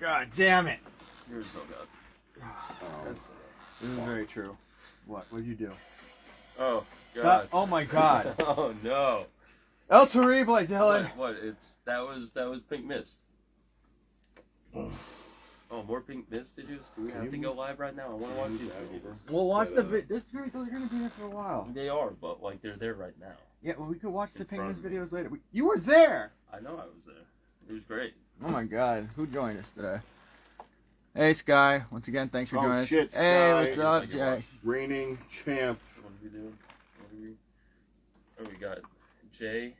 God damn it. There is no God. This is very true. What? What'd you do? Oh, God. Oh, my God. Oh, no. El Terrible, Dylan. What? That was Pink Mist. Oh, more Pink Mist videos? Do we have to go live right now? I want to watch these videos. We'll watch the video. Those are going to be there for a while. They are, but, like, they're there right now. Yeah, well, we could watch the Pink Mist videos later. You were there! I know I was there. It was great. Oh, my God. Who joined us today? Hey, Sky. Once again, thanks for joining us. Shit, Sky. Hey, what's up, Jay? Reigning champ. What are we doing? Oh, we got Jay.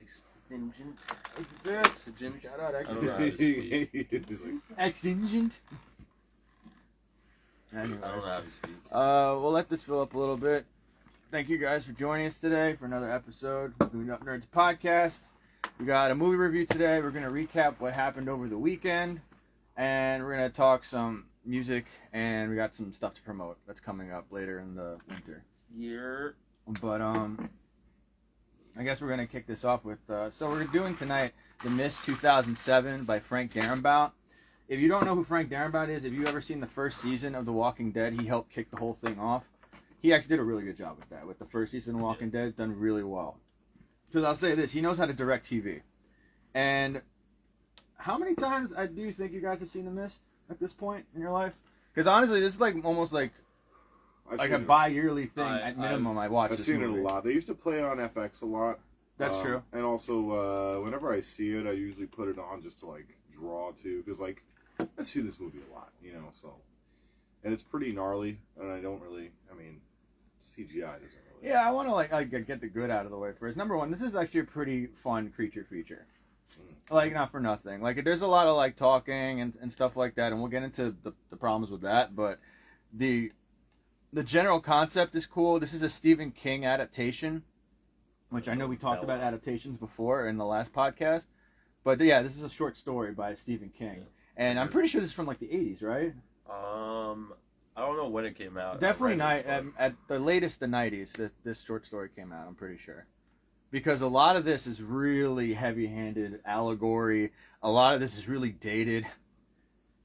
Extingent. Exigent. Shout out, I don't know how to speak. Exingent. Anyways. I don't know how to speak. We'll let this fill up a little bit. Thank you guys for joining us today for another episode of the Gooned Up Nerds podcast. We got a movie review today. We're going to recap what happened over the weekend. And we're going to talk some music. And we got some stuff to promote that's coming up later in the winter. Year. But, I guess we're going to kick this off with, so we're doing tonight The Mist 2007 by Frank Darabont. If you don't know who Frank Darabont is, if you've ever seen the first season of The Walking Dead, he helped kick the whole thing off. He actually did a really good job with that. With the first season of Walking Dead, done really well. Because I'll say this, he knows how to direct TV. And how many times do you think you guys have seen The Mist at this point in your life? Because honestly, this is like almost like a bi-yearly thing at minimum. I watch. I've seen it a lot. They used to play it on FX a lot. That's true. And also, whenever I see it, I usually put it on just to like draw to, because like I see this movie a lot, you know. So, and it's pretty gnarly, and I don't really. I mean, CGI doesn't really. Yeah, I want to like get the good out of the way first. Number one, this is actually a pretty fun creature feature. Like, not for nothing. Like, there's a lot of like talking and stuff like that, and we'll get into the problems with that. But the general concept is cool. This is a Stephen King adaptation, which I know we talked about adaptations before in the last podcast. But yeah, this is a short story by Stephen King. Yeah. And I'm pretty sure this is from like the 80s, right? I don't know when it came out. Definitely at the latest the 90s, this short story came out, I'm pretty sure. Because a lot of this is really heavy-handed allegory. A lot of this is really dated.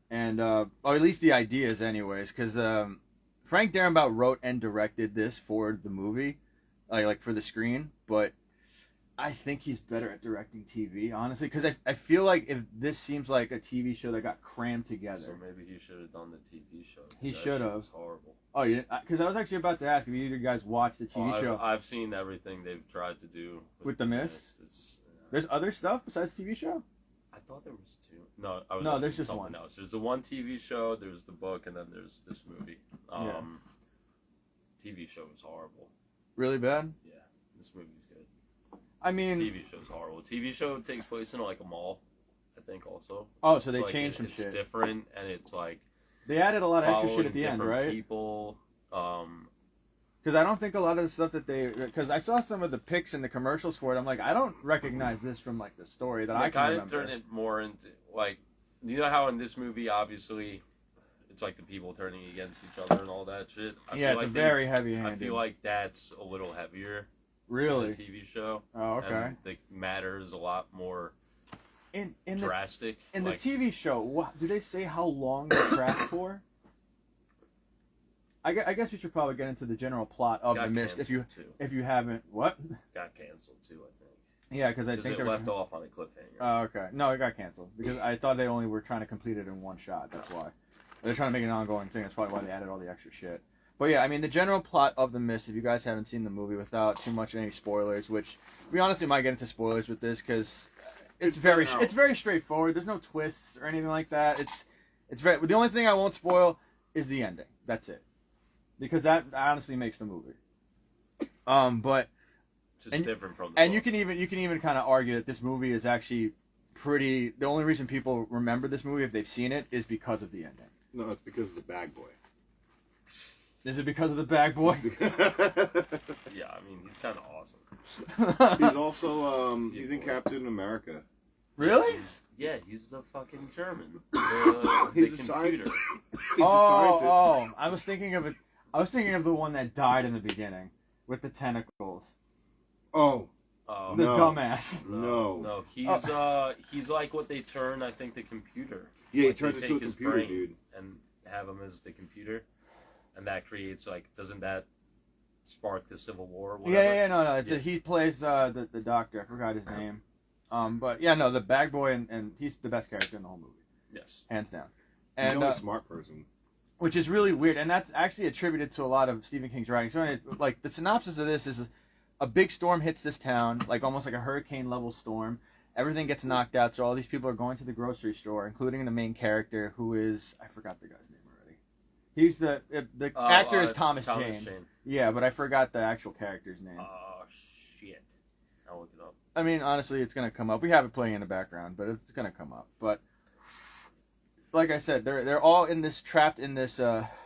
And, or at least the ideas anyways. Because Frank Darabont wrote and directed this for the movie. Like for the screen. But I think he's better at directing TV, honestly. Because I feel like if this seems like a TV show that got crammed together. So maybe he should have done the TV show. He should have. It was horrible. Oh, yeah. Because I was actually about to ask if either of you guys watched the TV show. I've seen everything they've tried to do with The Mist. There's other stuff besides TV show? I thought there was two. No, no, there's just one. Else. There's the one TV show, there's the book, and then there's this movie. TV show is horrible. Really bad? Yeah, this movie's good. I mean, TV show's horrible. TV show takes place in like a mall, I think also. Oh, so they changed some shit. It's different, and it's like they added a lot of extra shit at the end, right? People. Because I don't think a lot of the stuff that because I saw some of the pics in the commercials for it. I'm like, I don't recognize this from like the story that I can remember. They kind of turn it more into like, you know how in this movie, obviously, it's like the people turning against each other and all that shit. Yeah, it's very heavy-handed. I feel like that's a little heavier. Really? The TV show. Oh, okay. And the matter is a lot more drastic. In the TV show, do they say how long the track for? I guess we should probably get into the general plot of The Mist if you haven't. What? Got canceled too, I think. Yeah, because I think it left off on a cliffhanger. Oh, okay. No, it got canceled because I thought they only were trying to complete it in one shot. That's why they're trying to make it an ongoing thing. That's probably why they added all the extra shit. But yeah, I mean the general plot of The Mist. If you guys haven't seen the movie without too much any spoilers, which we honestly might get into spoilers with this because it's very straightforward. There's no twists or anything like that. It's very. The only thing I won't spoil is the ending. That's it. Because that honestly makes the movie. But just different from the and book. you can even kind of argue that this movie is actually pretty. The only reason people remember this movie if they've seen it is because of the ending. No, it's because of the bag boy. Is it because of the bag boy? Yeah, I mean he's kind of awesome. He's also he's in Captain America. Really? He's the fucking German. He's the a computer. He's a scientist. Oh, I was thinking of the one that died in the beginning with the tentacles. Oh. Oh, The No. dumbass. No. He's like what they turn, I think, the computer. Yeah, he Like, turns they into a take his computer, brain dude. and have him as the computer, and that creates doesn't that spark the Civil War? Or whatever? Yeah, no. He plays the doctor. I forgot his name. But yeah, no, the bag boy, and he's the best character in the whole movie, Yes. hands down. He's And the only smart person. which is really weird, and that's actually attributed to a lot of Stephen King's writing. So, like, the synopsis of this is a big storm hits this town, like almost like a hurricane-level storm. Everything gets knocked out, so all these people are going to the grocery store, including the main character, who is, I forgot the guy's name already. He's the actor is Thomas Jane. Yeah, but I forgot the actual character's name. Oh, shit. I'll look it up. I mean, honestly, it's gonna come up. We have it playing in the background, but it's gonna come up. But like I said, they're all trapped in this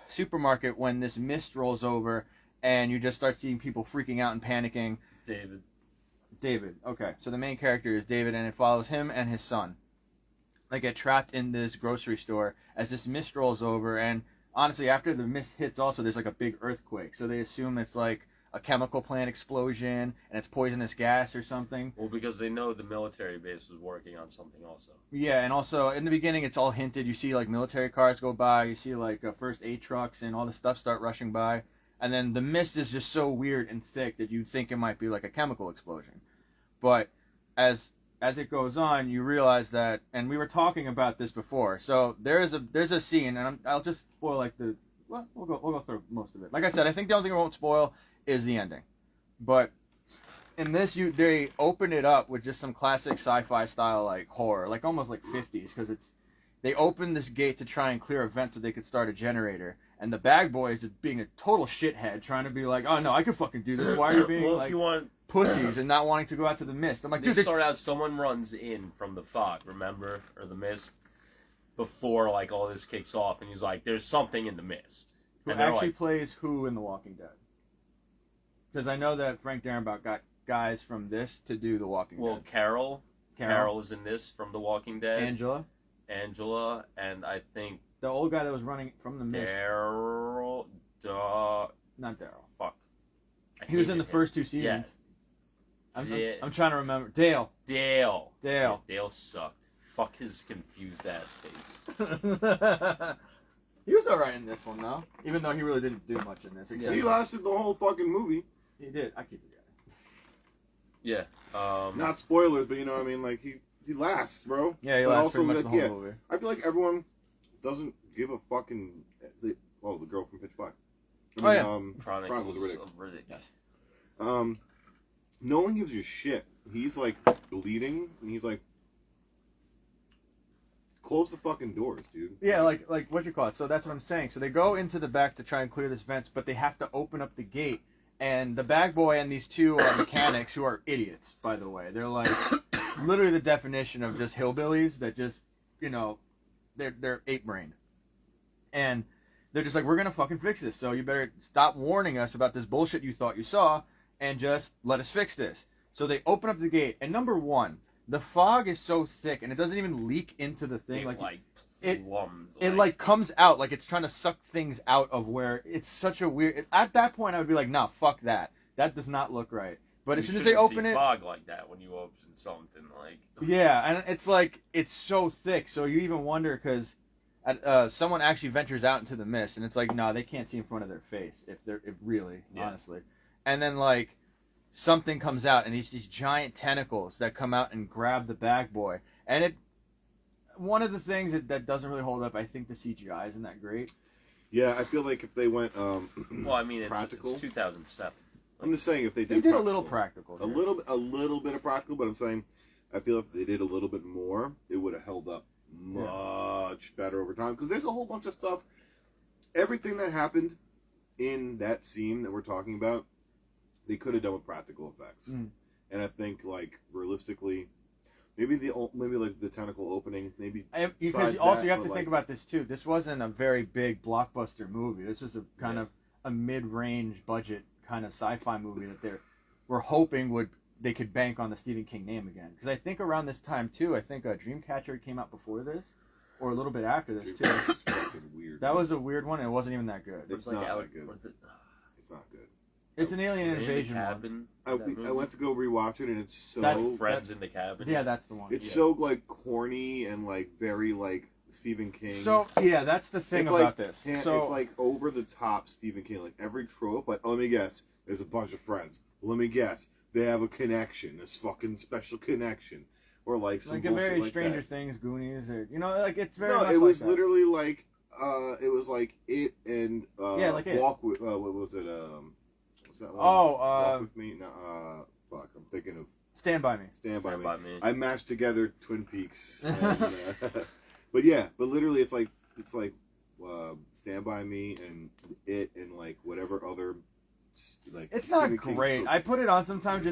supermarket when this mist rolls over, and you just start seeing people freaking out and panicking. David. Okay, so the main character is David, and it follows him and his son. They get trapped in this grocery store as this mist rolls over, and honestly, after the mist hits, also there's like a big earthquake. So they assume it's like a chemical plant explosion, and it's poisonous gas or something. Well, because they know the military base was working on something also. Yeah, and also in the beginning, it's all hinted. You see like military cars go by, you see like first aid trucks, and all the stuff start rushing by. And then the mist is just so weird and thick that you'd think it might be like a chemical explosion. But as it goes on, you realize that, and we were talking about this before. So there's a scene, and I'll just spoil we'll go through most of it. Like I said, I think the only thing I won't spoil is the ending. But in this, they open it up with just some classic sci-fi style like horror, like almost like 50s, because they open this gate to try and clear a vent so they could start a generator. And the bag boy is just being a total shithead, trying to be like, "Oh no, I can fucking do this. Why are you being Well, like if you want, pussies and not wanting to go out to the mist?" I'm like, they "Dude, start out. Someone runs in from the fog, remember, or the mist, before like all this kicks off, and he's like, "There's something in the mist." who And they're actually like, plays who in The Walking Dead?" Because I know that Frank Darabont got guys from this to do The Walking well, Dead. Carol is in this from The Walking Dead. Angela, and I think the old guy that was running from the mist. Daryl. Not Daryl. Fuck. He was in the first two seasons. Yeah. I'm trying to remember. Dale. Yeah, Dale sucked. Fuck his confused ass face. He was alright in this one, though. Even though he really didn't do much in this. Except He lasted the whole fucking movie. He did. I keep forgetting. Yeah. Not spoilers, but you know what I mean? Like, he lasts, bro. Yeah, he But lasts also, pretty much like, the whole movie. I feel like everyone doesn't give a fucking... the girl from Pitch Black. Chronicles of Riddick. of Riddick. Yes. No one gives you shit. He's, like, bleeding, and he's like... Close the fucking doors, dude. Yeah, like what you call it. So that's what I'm saying. So they go into the back to try and clear this vent, but they have to open up the gate. And the bag boy and these two mechanics, who are idiots, by the way. They're like literally the definition of just hillbillies that just, they're ape-brained. And they're just like, "We're going to fucking fix this. So you better stop warning us about this bullshit you thought you saw and just let us fix this." So they open up the gate. And number one, the fog is so thick and it doesn't even leak into the thing. It comes out like it's trying to suck things out of where it's such a weird. At that point, I would be like, "Nah, fuck that. That does not look right." But as soon as they open it, fog like that when you open something like. Yeah, and it's like it's so thick, so you even wonder because someone actually ventures out into the mist, and it's like, no, they can't see in front of their face if honestly. And then like something comes out, and these giant tentacles that come out and grab the bag boy, and one of the things that doesn't really hold up, I think the CGI isn't that great. Yeah, I feel like if they went well, I mean, practical. It's 2007. I'm just saying if they did a little practical, a little bit of practical, but I'm saying I feel if they did a little bit more, it would have held up much better over time. Because there's a whole bunch of stuff. Everything that happened in that scene that we're talking about, they could have done with practical effects. And I think like realistically, maybe like the tentacle opening, maybe because you have to think about this too. This wasn't a very big blockbuster movie. This was a kind of a mid-range budget kind of sci-fi movie that they were hoping they could bank on the Stephen King name again. Because I think around this time too, I think Dreamcatcher came out before this, or a little bit after this too. Weird. That was a weird one. And it wasn't even that good. It's not that good. It's not good. It's an alien In the invasion one. cabin. I that movie? went to go rewatch it, and it's so That's Friends in the cabin. Yeah, that's the one. it's yeah. so like corny and like very like Stephen King. So yeah, that's the thing It's about like, this. yeah, So it's like over the top Stephen King. Like every trope, like, oh, let me guess, there's a bunch of friends. Let me guess, they have a connection, this fucking special connection, or like some like a bullshit very like Stranger that. Things, Goonies, or like it's very. No, much it was like that. literally like it was like it and Yeah, like It. Walk with what was it? What's that one? Oh, Walk with Me. No, fuck, I'm thinking of Stand by Me. Stand by Me. By Me. I mashed together Twin Peaks. And, but yeah, but literally it's like Stand by Me and It and like whatever other like. It's Stephen not King great. trope. I put it on sometimes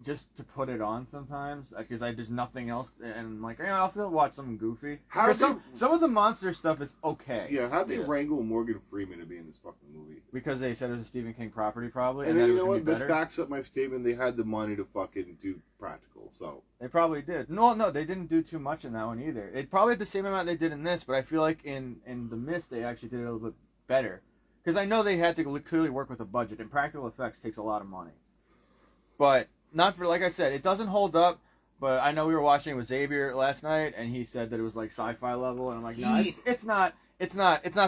just to put it on sometimes because there's nothing else, and I'm like, I'll feel watch something goofy. How did some of the monster stuff is okay. Yeah, how'd they Yeah. wrangle Morgan Freeman to be in this fucking movie? Because they said it was a Stephen King property, probably. And that then it you know was what? gonna This be better. backs up my statement. They had the money to fucking do practical. So They probably did. No, they didn't do too much in that one either. It probably had the same amount they did in this, but I feel like in The Mist they actually did it a little bit better. Because I know they had to clearly work with a budget, and practical effects takes a lot of money. But not for, like I said, it doesn't hold up. But I know we were watching it with Xavier last night, and he said that it was like sci-fi level, and I'm like, no, it's not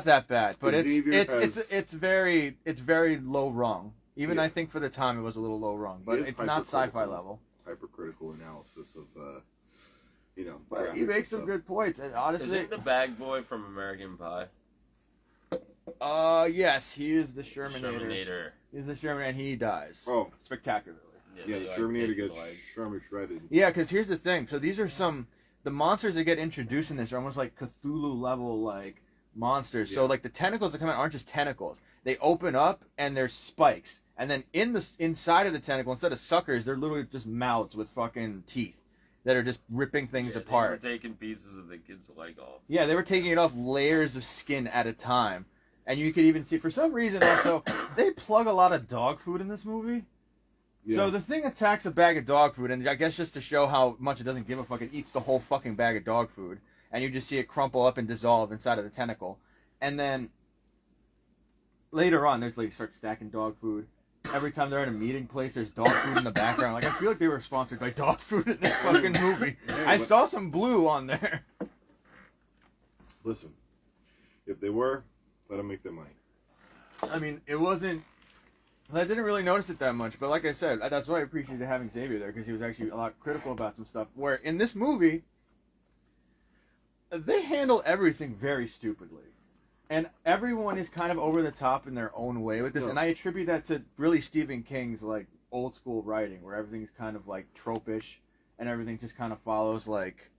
that bad. But it's very low rung. Even Yeah. I think for the time it was a little low rung, but It is it's not sci-fi hypercritical. level. hypercritical analysis of But he graphics makes and some stuff. good points. And Is honestly, it the bag boy from American Pie? yes, he is the Shermanator. Shermanator. He's the Sherman, and he dies Oh spectacularly. yeah, they, the like, Shermanator take his gets legs. Sherman shredded. Yeah, because here's the thing. So these are the monsters that get introduced in this are almost like Cthulhu level like monsters. So Yeah. like the tentacles that come out aren't just tentacles. They open up and there's spikes, and then inside of the tentacle, instead of suckers, they're literally just mouths with fucking teeth that are just ripping things Yeah, apart. They were taking pieces of the kid's leg off. Yeah, they were taking it off layers of skin at a time. And you could even see, for some reason also, they plug a lot of dog food in this movie. Yeah. So the thing attacks a bag of dog food, and I guess just to show how much it doesn't give a fuck, it eats the whole fucking bag of dog food. And you just see it crumple up and dissolve inside of the tentacle. And then later on, there's like, start stacking dog food. Every time they're at a meeting place, there's dog food in the background. Like, I feel like they were sponsored by dog food in this fucking movie. I saw some blue on there. Listen, if they were, let them make their money. I mean, it wasn't... I didn't really notice it that much, but like I said, that's why I appreciated having Xavier there, because he was actually a lot critical about some stuff. Where in this movie, they handle everything very stupidly. And everyone is kind of over the top in their own way with this, and I attribute that to really Stephen King's like old school writing, where everything's kind of like tropish, and everything just kind of follows like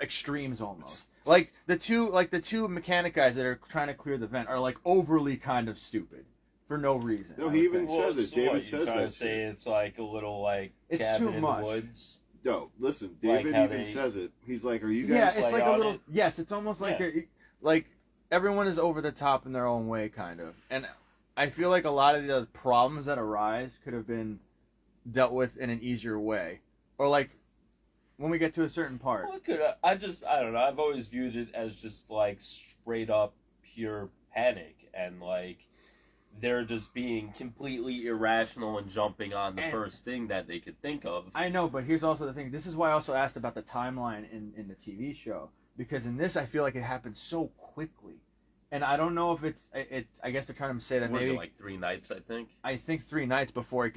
extremes almost. Like the two mechanic guys that are trying to clear the vent are like overly kind of stupid for no reason. No, I he would even think. says it. so David what, says you trying that to say shit. it's like a little like It's cabin too in much. the woods. No, listen, Like David how even they- says it. He's like, "Are you Yeah, guys?" it's play like a on little. it? Yes, it's almost like Yeah. like everyone is over the top in their own way, kind of. And I feel like a lot of the problems that arise could have been dealt with in an easier way, or like when we get to a certain part. Well, it could. I don't know. I've always viewed it as just like straight up pure panic, and like they're just being completely irrational and jumping on the And- first thing that they could think of. I know, but here's also the thing. This is why I also asked about the timeline in the TV show, because in this I feel like it happened so quickly, and I don't know if it's. I guess they're trying to say that Was maybe it like 3 nights? I think. I think 3 nights before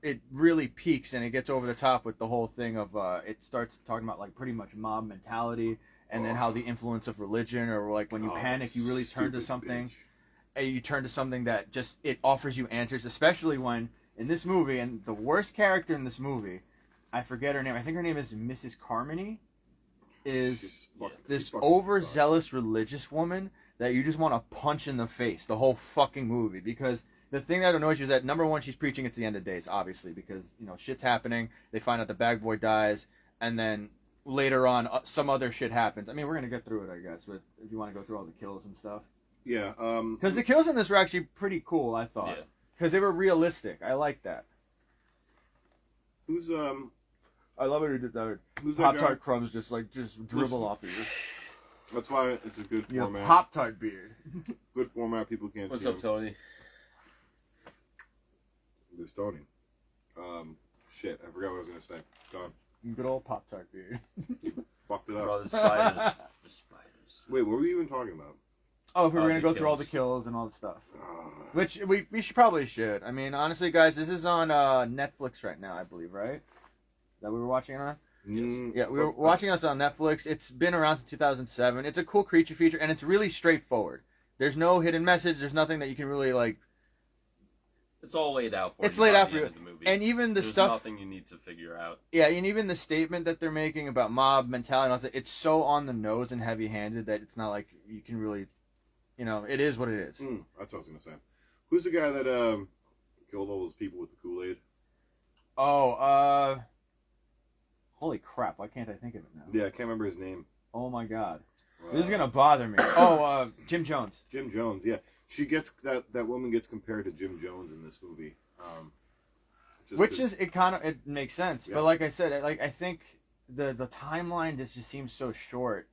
it really peaks and it gets over the top with the whole thing of it starts talking about like pretty much mob mentality, and then how the influence of religion, or like when you panic you really turn to stupid something. bitch. You turn to something that just it offers you answers, especially when in this movie, and the worst character in this movie, I forget her name. I think her name is Mrs. Carmody. Is this she fucking overzealous religious woman that you just want to punch in the face the whole fucking movie, because the thing that annoys you is that number one, she's preaching it's the end of days, obviously, because shit's happening. They find out the bag boy dies, and then later on some other shit happens. I mean, we're gonna get through it, I guess, with if you want to go through all the kills and stuff. Yeah. Because the kills in this were actually pretty cool, I thought. Yeah. Because they were realistic. I like that. Who's I love it. who's that Pop guy? Tart crumbs just dribble Listen. off of you. That's why it's a good You know, format. Pop Tart beard. Good format. People can't What's see up, him. Tony? It's Tony. Shit, I forgot what I was gonna say. It's gone. Good old Pop-Tart beard. Fucked it up. Bro, the spiders. The spiders. Wait, what were we even talking about? Oh, if we were going to the go through all the kills and all the stuff. Which we should probably should. I mean, honestly, guys, this is on Netflix right now, I believe, right? That we were watching it on? Yes. Yeah, we were watching this on Netflix. It's been around since 2007. It's a cool creature feature, and it's really straightforward. There's no hidden message. There's nothing that you can really, like... It's all laid out for you. It's laid out for you. you. And even the stuff... There's nothing you need to figure out. Yeah, and even the statement that they're making about mob mentality and all that, it's so on the nose and heavy-handed that it's not like you can really... You know, it is what it is. That's what I was going to say. Who's the guy that killed all those people with the Kool-Aid? Oh, holy crap, why can't I think of it now? Yeah, I can't remember his name. Oh my god. This is going to bother me. Oh, Jim Jones. Jim Jones, yeah. She gets, that woman gets compared to Jim Jones in this movie. It makes sense. Yeah. But like I said, I think the timeline just seems so short.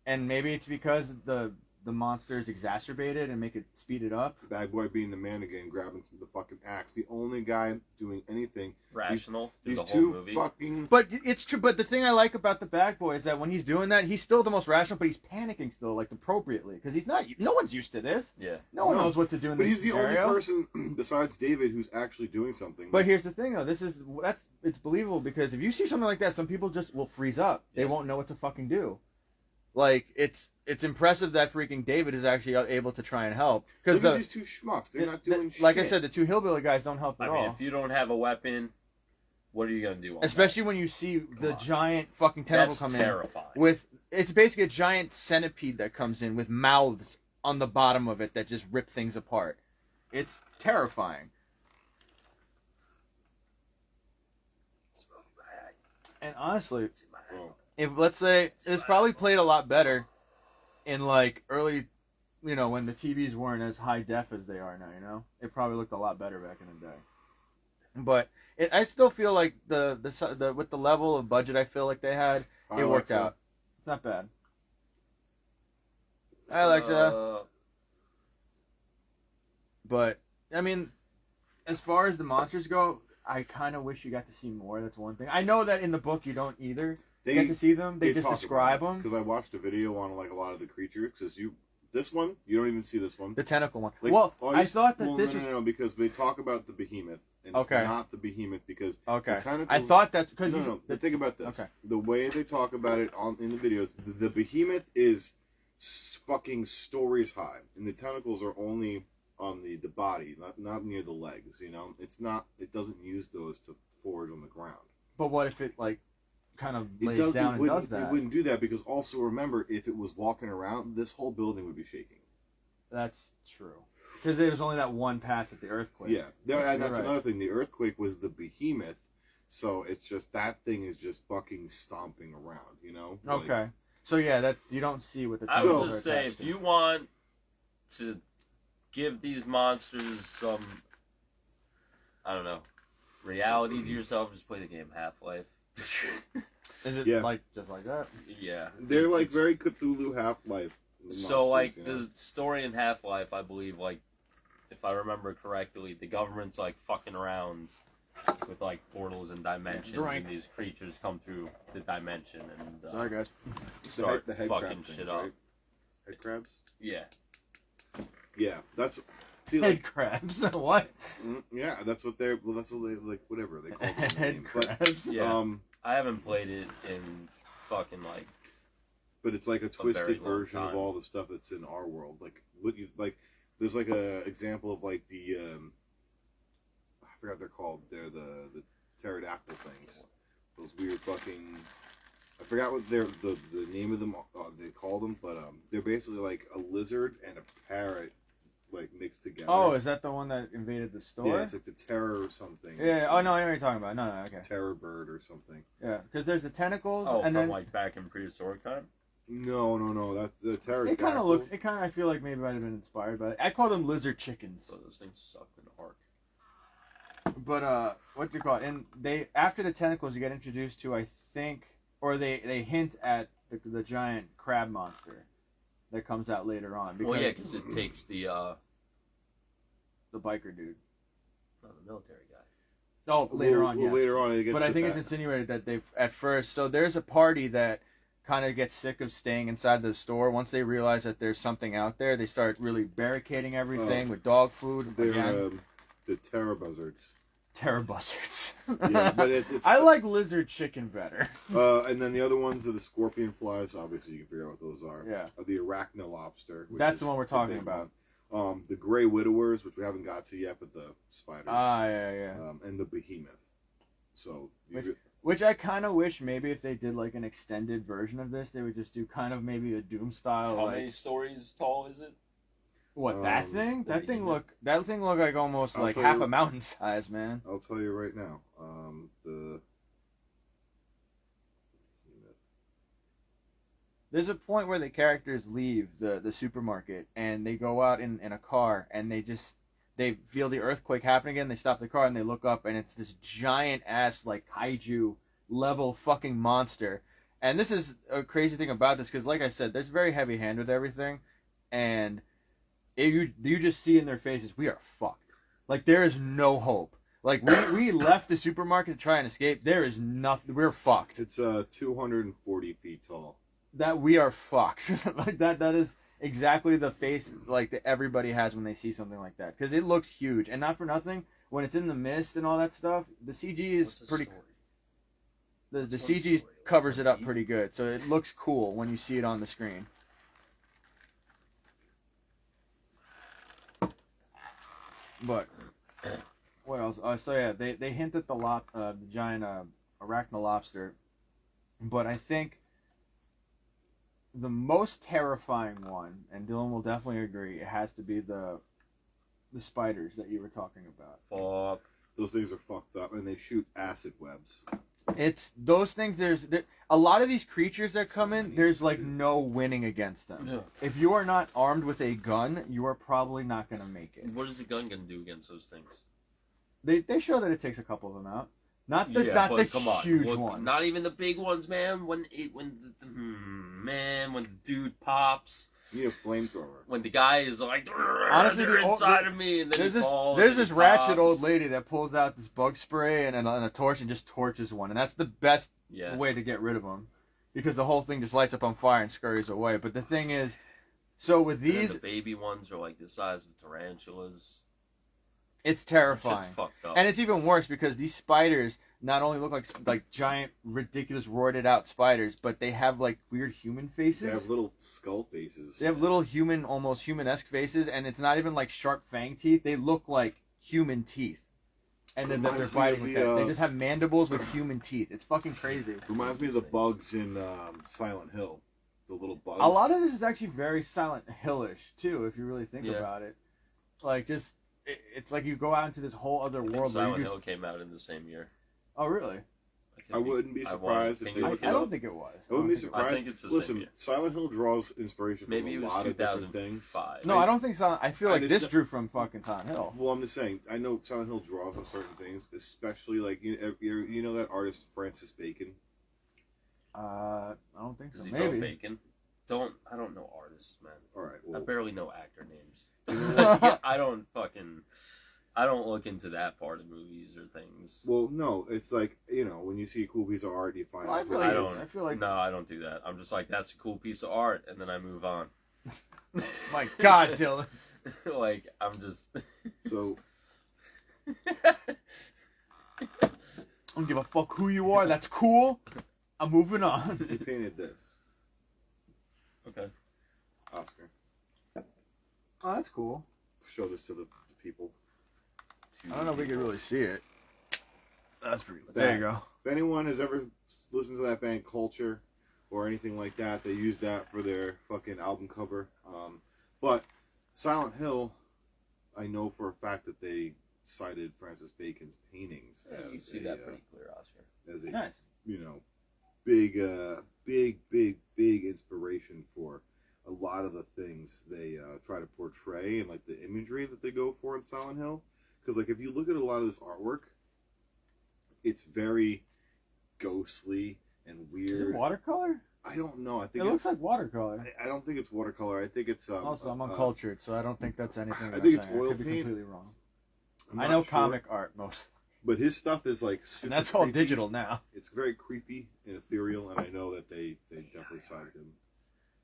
And maybe it's because the monsters exacerbated and make it speed it up. Bad boy being the man again, grabbing the fucking axe. The only guy doing anything Rational through these the whole two movie. fucking... But it's true. But the thing I like about the bad boy is that when he's doing that, he's still the most rational, but he's panicking still, like appropriately, because he's not. No one's used to this. Yeah. No one knows what to do in But this he's the scenario. only person besides David who's actually doing something. But here's the thing, though. It's believable because if you see something like that, some people just will freeze up. They won't know what to fucking do. Like it's impressive that freaking David is actually able to try and help. Because look at these two schmucks. They're not doing shit. Like I said, the two hillbilly guys don't help at all. I mean, if you don't have a weapon, what are you gonna do? Especially when you see the giant fucking tentacle come terrifying. in. It's basically a giant centipede that comes in with mouths on the bottom of it that just rip things apart. It's terrifying. And honestly, if let's say it's probably played a lot better in like early, when the TVs weren't as high def as they are now. It probably looked a lot better back in the day. But I still feel like the with the level of budget I feel like they had, it worked out. It's not bad. Hi, Alexa. But I mean, as far as the monsters go, I kind of wish you got to see more. That's one thing. I know that in the book you don't either. Get to see them. They just describe them. Because I watched a video on like a lot of the creatures. Because this one, you don't even see this one. The tentacle one. Like, I thought that this was... No, because they talk about the behemoth. And it's not the behemoth because the tentacles... I thought that's... because But think about this. Okay. The way they talk about it in the videos, the behemoth is fucking stories high. And the tentacles are only on the body, not near the legs, It's not... It doesn't use those to forage on the ground. But what if it, like... kind of lays down and does that? It wouldn't do that because also remember, if it was walking around, this whole building would be shaking. That's true. Because there was only that one pass at the earthquake. Yeah, and that's another thing. The earthquake was the behemoth, so it's just that thing is just fucking stomping around, Okay. So yeah, that you don't see what the... I would just say, if you want to give these monsters some, I don't know, reality to yourself, just play the game Half-Life. Is it like just like that? Yeah. They're like very Cthulhu Half-Life. So like the story in Half-Life, I believe, like if I remember correctly, the government's like fucking around with like portals and dimensions, and these creatures come through the dimension and sorry guys, start the head fucking crab shit up. Right? Head crabs. Yeah, that's head crabs. What? Yeah, that's what they like. Whatever they call them. Head crabs. Yeah. I haven't played it in fucking like. But it's like a twisted version of all the stuff that's in our world. Like what you like. There's like a example of like the I forgot what they're called. They're the pterodactyl things. Those weird fucking. I forgot what the name of them they called them, but they're basically like a lizard and a parrot like mixed together. Oh, is that the one that invaded the store? Yeah, it's like the terror or something. Yeah. Oh no, I know what you're talking about. No, okay. Terror bird or something. Yeah, because there's the tentacles. Oh, and from then like back in prehistoric time. No. That's the terror. It kind of looks. It kind of. I feel like maybe might have been inspired by it. I call them lizard chickens. So those things suck in the arc. But what do you call it? And they after the tentacles, you get introduced to I think, or they hint at the giant crab monster that comes out later on. Well, yeah, because it takes the biker dude. Oh, the military guy. Oh, later on, yes. Later on, it gets But I think back. it's insinuated that they've at first. So there's a party that kind of gets sick of staying inside the store. Once they realize that there's something out there, they start really barricading everything with dog food. They're the terror buzzards. Terror buzzards. Yeah, but it's I like lizard chicken better. And then the other ones are the scorpion flies. Obviously, you can figure out what those are. Yeah. The arachno lobster. That's the one we're talking about. The gray widowers, which we haven't got to yet, but the spiders. Yeah. And the behemoth. So. Which I kind of wish maybe if they did like an extended version of this, they would just do kind of maybe a Doom style. How many stories tall is it? What, that thing? That thing look like almost like half a mountain size, man. I'll tell you right now. There's a point where the characters leave the supermarket and they go out in a car and they feel the earthquake happening again. They stop the car and they look up and it's this giant ass like kaiju level fucking monster. And this is a crazy thing about this because, like I said, there's very heavy hand with everything, and you just see in their faces, we are fucked. Like there is no hope. Like we left the supermarket to try and escape. There is nothing. We're fucked. It's 240 feet tall. That we are fucked. Like that is exactly the face like that everybody has when they see something like that, because it looks huge. And not for nothing, when it's in the mist and all that stuff, the CG is pretty. The CG covers it up pretty good, so it looks cool when you see it on the screen. But what else? So yeah, they hint at the giant arachno lobster, but I think the most terrifying one, and Dylan will definitely agree, it has to be the spiders that you were talking about. Fuck. Those things are fucked up, and they shoot acid webs. It's those things. There's a lot of these creatures that come in. There's like no winning against them. Yeah. If you are not armed with a gun, you are probably not going to make it. What is the gun gonna do against those things? They show that it takes a couple of them out. Not the huge ones. Not even the big ones, man. When the dude pops. You need a flamethrower. When the guy is like, honestly, they're inside of me, and then there's this ratchet old lady that pulls out this bug spray and a torch and just torches one, and that's the best way to get rid of them, because the whole thing just lights up on fire and scurries away. But the thing is, so with these, the baby ones are like the size of tarantulas. It's terrifying. It's fucked up. And it's even worse because these spiders not only look like giant, ridiculous, roided out spiders, but they have like weird human faces. They have little skull faces. They have little human, almost human-esque faces, and it's not even like sharp fang teeth. They look like human teeth. And then they're biting with that. They just have mandibles with human teeth. It's fucking crazy. Reminds me of the bugs in Silent Hill. The little bugs. A lot of this is actually very Silent Hill-ish, too, if you really think about it. Like, just... It's like you go out into this whole other world. Silent Hill came out in the same year. Oh, really? I wouldn't be surprised if I don't think it was. I wouldn't be surprised. I think it's the Listen, same year. Silent Hill draws inspiration from a lot of different things. No, I don't think Silent. I feel like this drew from fucking Silent Hill. Well, I'm just saying. I know Silent Hill draws on certain things, especially like you know that artist Francis Bacon. I don't think so. Does he Maybe. draw Bacon? I don't know artists, man. All right. Well, I barely know actor names. I don't look into that part of movies or things. Well, no, it's like, when you see a cool piece of art, you find out. I feel like no, I don't do that. I'm just like, that's a cool piece of art, and then I move on. My God, Dylan. Like, I'm just so. I don't give a fuck who you are. That's cool. I'm moving on. He painted this. Okay. Oscar. Oh, that's cool. Show this to the people. I don't know if we can really see it. That's pretty cool. There you go. If anyone has ever listened to that band Culture or anything like that, they used that for their fucking album cover. But Silent Hill, I know for a fact that they cited Francis Bacon's paintings as you see that pretty clear, Oscar. As a nice. big inspiration for a lot of the things they try to portray and like the imagery that they go for in Silent Hill. Because like if you look at a lot of this artwork, it's very ghostly and weird. Is it watercolor? I don't know. I think it looks like watercolor. I don't think it's watercolor. I think it's also, I'm uncultured, so I don't think that's anything. I think it's oil I could be paint. completely wrong. I know comic art most. But his stuff is like super And that's all creepy. digital now. It's very creepy and ethereal, and I know that they definitely sided him.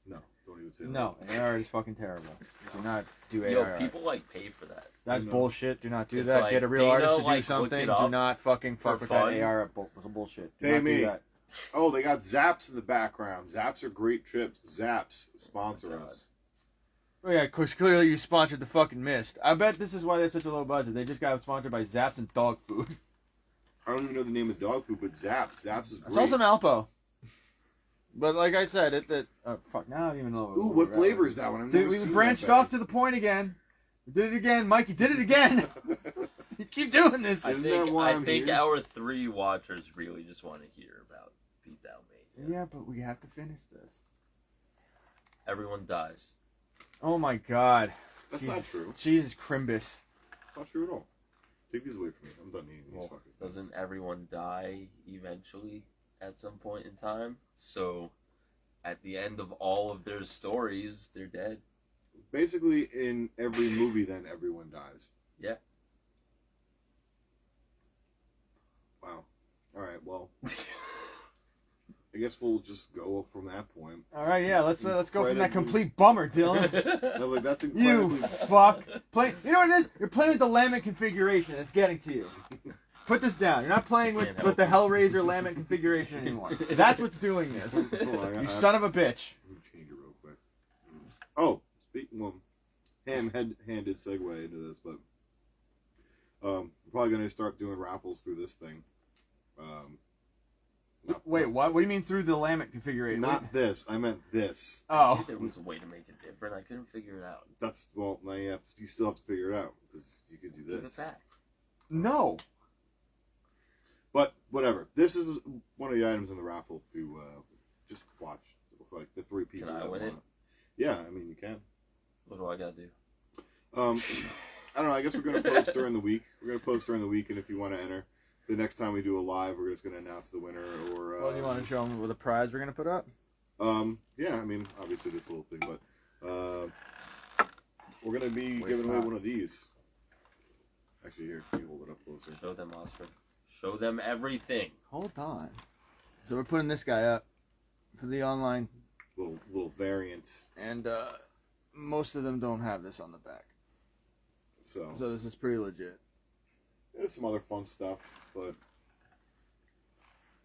No, don't even say that. No, AR is fucking terrible. Do not do AR. Yo, people like pay for that. That's bullshit. Do not do It's that. like, Get a real Dana, artist to do like, something. looked it Do up not fucking fuck for with that fun. AR bullshit. Do Pay not me. do that. Oh, they got Zaps in the background. Zaps are great trips. Zaps sponsor Oh my God. us. Oh yeah, because clearly you sponsored the fucking Mist. I bet this is why they're such a low budget. They just got sponsored by Zaps and dog food. I don't even know the name of dog food, but Zaps. Zaps is I great. saw some Alpo. But like I said, fuck, now I don't even know. Ooh, what flavor is that one? I've Dude, never we seen branched that off to the point again. We did it again, Mike. You did it again. You keep doing this. I Isn't that think, why I I'm think here? our 3 watchers really just want to hear about Beatdownmania. Yeah, but we have to finish this. Everyone dies. Oh my God. That's not true. Jesus Crimbus. Not true at all. Take these away from me. I'm done eating these Well, fucking things. doesn't everyone die eventually at some point in time? So, at the end of all of their stories, they're dead. Basically, in every movie, then everyone dies. Yeah. Wow. All right. Well, I guess we'll just go from that point. All right, yeah. Let's go from that Incredibly- complete bummer, Dylan. I was like, that's You incredibly. fuck. You know what it is? You're playing with the Lament configuration. It's getting to you. Put this down. You're not playing with the Hellraiser Lament configuration anymore. That's what's doing this. Hold on, You son of a bitch. Let me change it real quick. Oh, speaking of ham-handed segue into this, but we're probably gonna start doing raffles through this thing. Wait, what? What do you mean through the Lament configuration? Not this. I meant this. Oh. There was a way to make it different. I couldn't figure it out. That's well. Now you still have to figure it out because you could do Give it this. back. No. But whatever. This is one of the items in the raffle to just watch for like the 3 people. Can I that win want it? Yeah, I mean you can. What do I gotta do? I don't know. I guess we're gonna post during the week. We're gonna post during the week, and if you want to enter, the next time we do a live, we're just gonna announce the winner. Or Well, do you want to show them what the prize we're gonna put up? yeah. I mean, obviously this little thing, but we're gonna be Waste giving away not. one of these. Actually, here, can you hold it up closer? Show them, Oscar. Show them everything. Hold on. So we're putting this guy up for the online, Little variant. and most of them don't have this on the back. So So this is pretty legit. there's some other fun stuff, but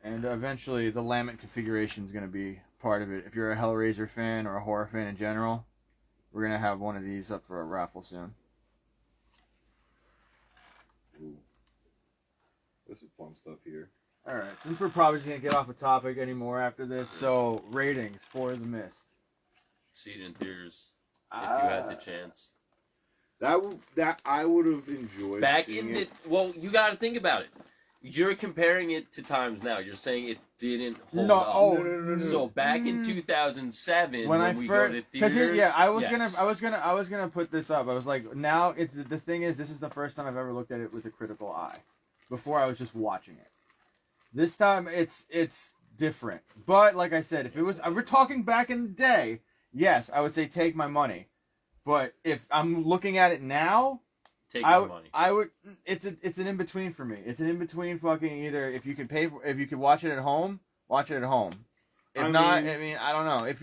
And eventually, the Lament configuration is going to be part of it. If you're a Hellraiser fan or a horror fan in general, we're going to have one of these up for a raffle soon. ooh, there's some fun stuff here. All right, since we're probably just going to get off the topic anymore after this, so ratings for The Mist. See it in theaters if you had the chance. That I would have enjoyed. Back seeing in it. the well, you got to think about it. You're comparing it to times now. You're saying it didn't hold No, up. oh, no. So back in 2007, when we go to because theaters, yeah, I was yes. gonna put this up. I was like, now it's the thing is, this is the first time I've ever looked at it with a critical eye. Before I was just watching it. This time it's different. But like I said, if we're talking back in the day, yes, I would say take my money. But if I'm looking at it now, Take your money. I would. It's an in between for me. It's an in between fucking either. If you could watch it at home, watch it at home. If I not, mean- I mean, I don't know. If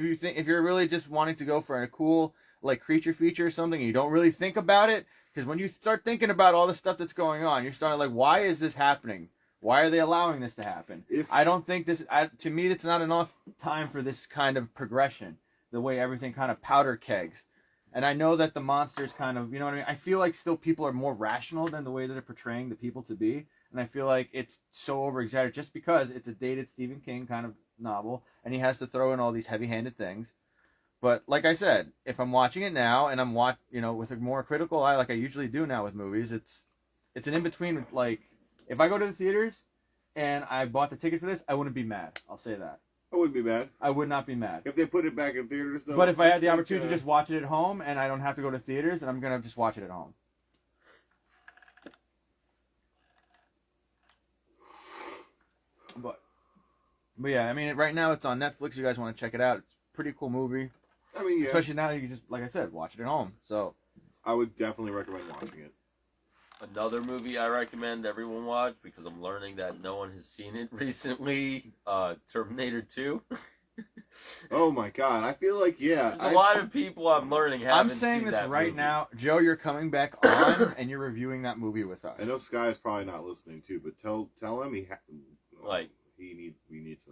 you're really just wanting to go for a cool like creature feature or something, and you don't really think about it, because when you start thinking about all the stuff that's going on, you're starting like, why is this happening? Why are they allowing this to happen? I don't think this. To me, it's not enough time for this kind of progression. The way everything kind of powder kegs. And I know that the monsters kind of, you know what I mean? I feel like still people are more rational than the way that they're portraying the people to be. And I feel like it's so over-exaggerated just because it's a dated Stephen King kind of novel. And he has to throw in all these heavy-handed things. But like I said, if I'm watching it now and I'm with a more critical eye like I usually do now with movies, it's an in-between. Like, if I go to the theaters and I bought the ticket for this, I wouldn't be mad. I'll say that. I wouldn't be mad I would not be mad. if they put it back in theaters, though. But if I had the think, opportunity to just watch it at home and I don't have to go to theaters, then I'm going to just watch it at home. But yeah, I mean, right now it's on Netflix. You guys want to check it out. It's a pretty cool movie. I mean, yeah, Especially now you can just, like I said, watch it at home. So, I would definitely recommend watching it. Another movie I recommend everyone watch because I'm learning that no one has seen it recently. Terminator 2. Oh my god, I feel like There's a lot of people I'm learning haven't I'm saying seen this that right movie. now, Joe. You're coming back on, and you're reviewing that movie with us. I know Sky is probably not listening too, but tell him we need to.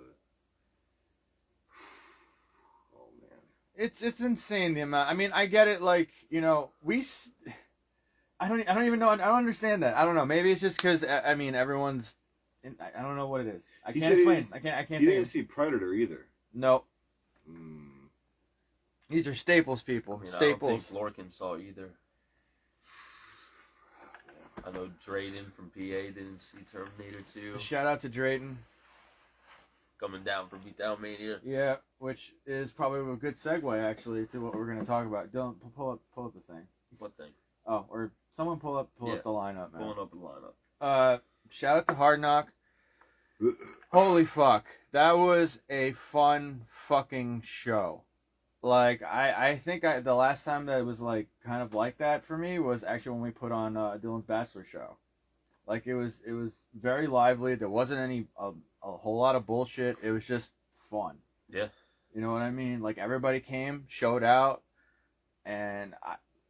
Oh man, It's insane the amount. I mean, I get it. Like, you know, I don't even know. I don't understand that. I don't know. Maybe it's just because I mean everyone's. I don't know what it is. I can't explain. I can't. He didn't see Predator either. No. Mm. These are Staples people. I mean, Staples. I don't think Lorcan saw either. I know Drayden from PA didn't see Terminator 2. Shout out to Drayton. Coming down from Beatdownmania. Yeah, which is probably a good segue actually to what we're going to talk about. Dylan, pull up the thing. What thing? Oh, or someone pull up the lineup, man. Pulling up the lineup. Shout out to Hard Knock. Holy fuck. That was a fun fucking show. Like, I think the last time that it was, like, kind of like that for me was actually when we put on Dylan's Bachelor show. Like, it was very lively. There wasn't a whole lot of bullshit. It was just fun. Yeah. You know what I mean? Like, everybody came, showed out, and,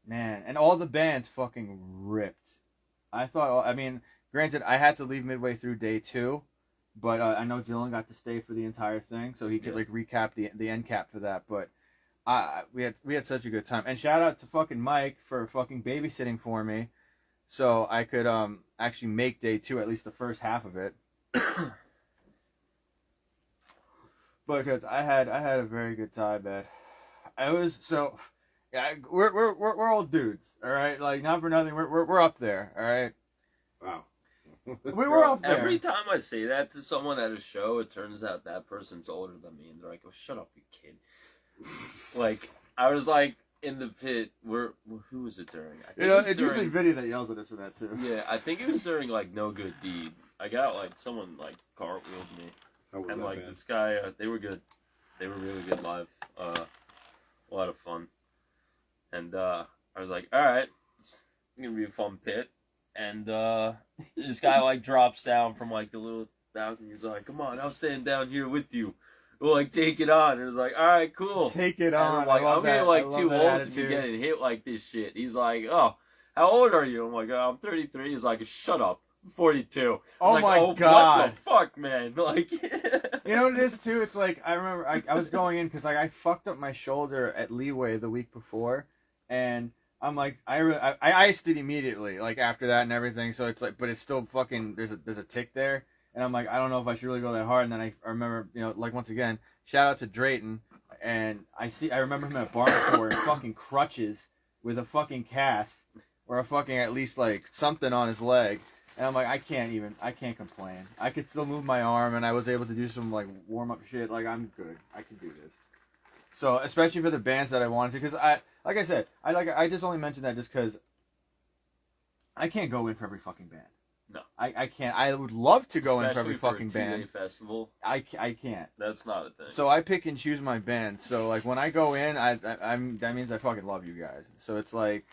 and all the bands fucking ripped. I mean, granted, I had to leave midway through day 2, but I know Dylan got to stay for the entire thing, so he could, like, recap the end cap for that, but we had such a good time. And shout out to fucking Mike for fucking babysitting for me, so I could actually make day 2, at least the first half of it. Because I had a very good time, man. We're old dudes, all right. Like, not for nothing, we're up there, all right. Wow. We were up there. Every time I say that to someone at a show, it turns out that person's older than me, and they're like, "Oh, shut up, you kid." Like, I was like in the pit. Who was it during? I think It's usually Vinny that yells at us for that too. Yeah, I think it was during like No Good Deed. I got like someone like cartwheeled me, and like this guy. They were good. They were really good live. A lot of fun. And I was like, all right, it's gonna be a fun pit. And this guy like drops down from like the little balcony. He's like, come on, I'll stand down here with you. We'll like take it on. And it was like, all right, cool. Take it on. I'm like, I'm getting like too old attitude. to be getting hit like this shit. He's like, oh, how old are you? I'm like, oh, I'm 33. He's like, shut up. 42. Oh like, my god! What the fuck, man? Like, you know what it is too? It's like I remember I was going in because like I fucked up my shoulder at Leeway the week before, and I'm like I iced it immediately like after that and everything. So it's like, but it's still fucking there's a tick there, and I'm like I don't know if I should really go that hard. And then I remember like once again shout out to Drayton, and I remember him at Barnacore in fucking crutches with a fucking cast or a fucking at least like something on his leg. And I'm like, I can't complain. I could still move my arm, and I was able to do some, like, warm-up shit. Like, I'm good. I can do this. So, especially for the bands that I wanted to, because like I said, I just only mentioned that just because I can't go in for every fucking band. No. I can't. I would love to go in for every Especially fucking for a 2-day band. festival. I can't. That's not a thing. So I pick and choose my bands. So, like, when I go in, I'm that means I fucking love you guys. So it's like,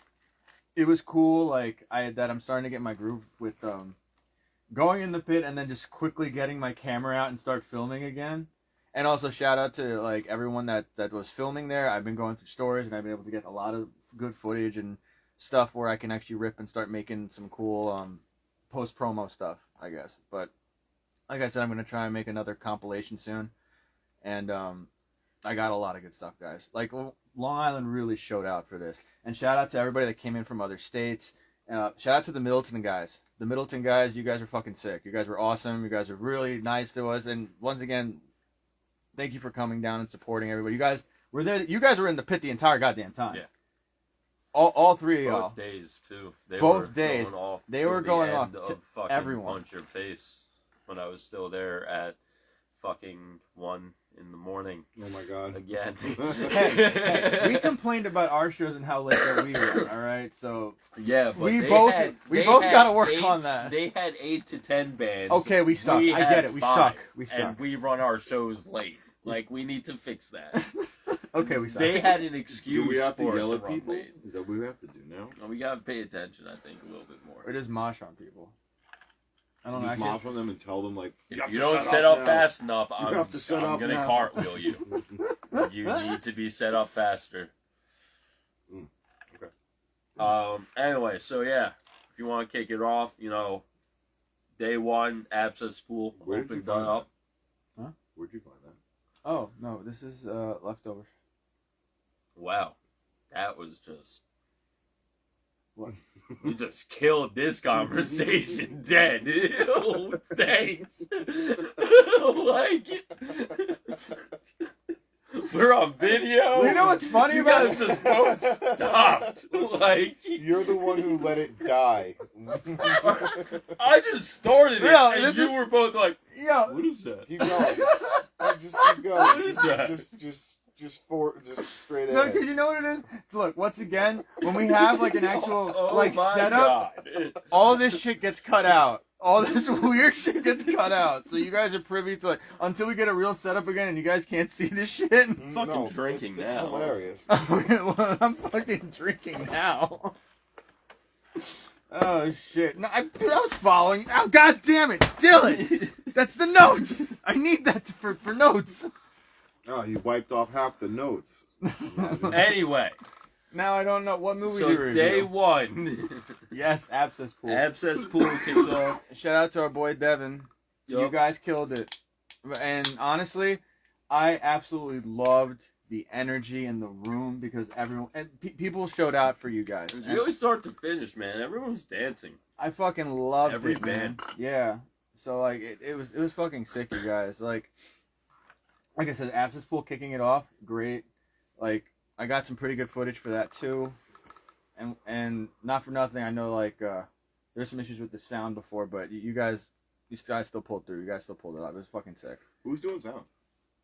it was cool, like, I'm starting to get my groove with, going in the pit and then just quickly getting my camera out and start filming again. And also shout out to, like, everyone that was filming there. I've been going through stories and I've been able to get a lot of good footage and stuff where I can actually rip and start making some cool, post-promo stuff, I guess. But, like I said, I'm going to try and make another compilation soon. And, I got a lot of good stuff, guys. Like, Long Island really showed out for this. And shout out to everybody that came in from other states. Shout out to the Middleton guys. The Middleton guys, you guys are fucking sick. You guys were awesome. You guys are really nice to us. And once again, thank you for coming down and supporting everybody. You guys were there. You guys were in the pit the entire goddamn time. Yeah. All three of y'all. Both days, too. Both days. They were going off to fucking everyone. Punch Your Face when I was still there at fucking 1 in the morning. Oh my god. Again. hey, we complained about our shows and how late that we were, alright? So yeah, but we both gotta work on that. They had 8 to 10 bands. Okay, we suck. I get it. We suck. We suck. And we run our shows late. Like, we need to fix that. Okay, we suck. They had an excuse do we have to for yell it at run people? late. Is that what we have to do now? We gotta pay attention, I think, a little bit more. Or just mosh on people. I don't know. Just mosh on them and tell them like, if you don't set up fast enough, I'm gonna now. cartwheel you. You need to be set up faster. Okay. Anyway, so yeah, if you want to kick it off, day one, Abscess Pool Where did you opened find up. that? Huh? Where'd you find that? Oh, no, this is leftovers. Wow, that was just... What? You just killed this conversation dead. Oh, thanks. Like, we're on video. You know what's funny about it? You guys just both stopped. Like, you're the one who let it die. I just started it, Yeah, and you were both like, Yo, what is that? Keep going. Just keep going. What is that? Just straight no, ahead. because you know what it is? Look, once again, when we have like an actual my setup, God. all this shit gets cut out. All this weird shit gets cut out. So you guys are privy to like until we get a real setup again, and you guys can't see this shit. I'm fucking drinking it's now. hilarious. Well, I'm fucking drinking now. Oh shit! No, dude, I was following. Oh god damn it, Dylan! That's the notes. I need that for notes. Oh, you wiped off half the notes. Anyway, Now I don't know what movie to so review. day one, Yes, Abscess Pool. Abscess Pool kicks off. Shout out to our boy Devin. You Yup. guys killed it. And honestly, I absolutely loved the energy in the room because everyone and people showed out for you guys. It was And really start to finish, man. Everyone was dancing. I fucking loved Every it, man. band. Yeah. So like it was fucking sick, you guys. Like I said, Abscess Pool kicking it off, great. Like I got some pretty good footage for that too. And not for nothing, I know like there's some issues with the sound before, but you guys still pulled through. You guys still pulled it off. It was fucking sick. Who's doing sound?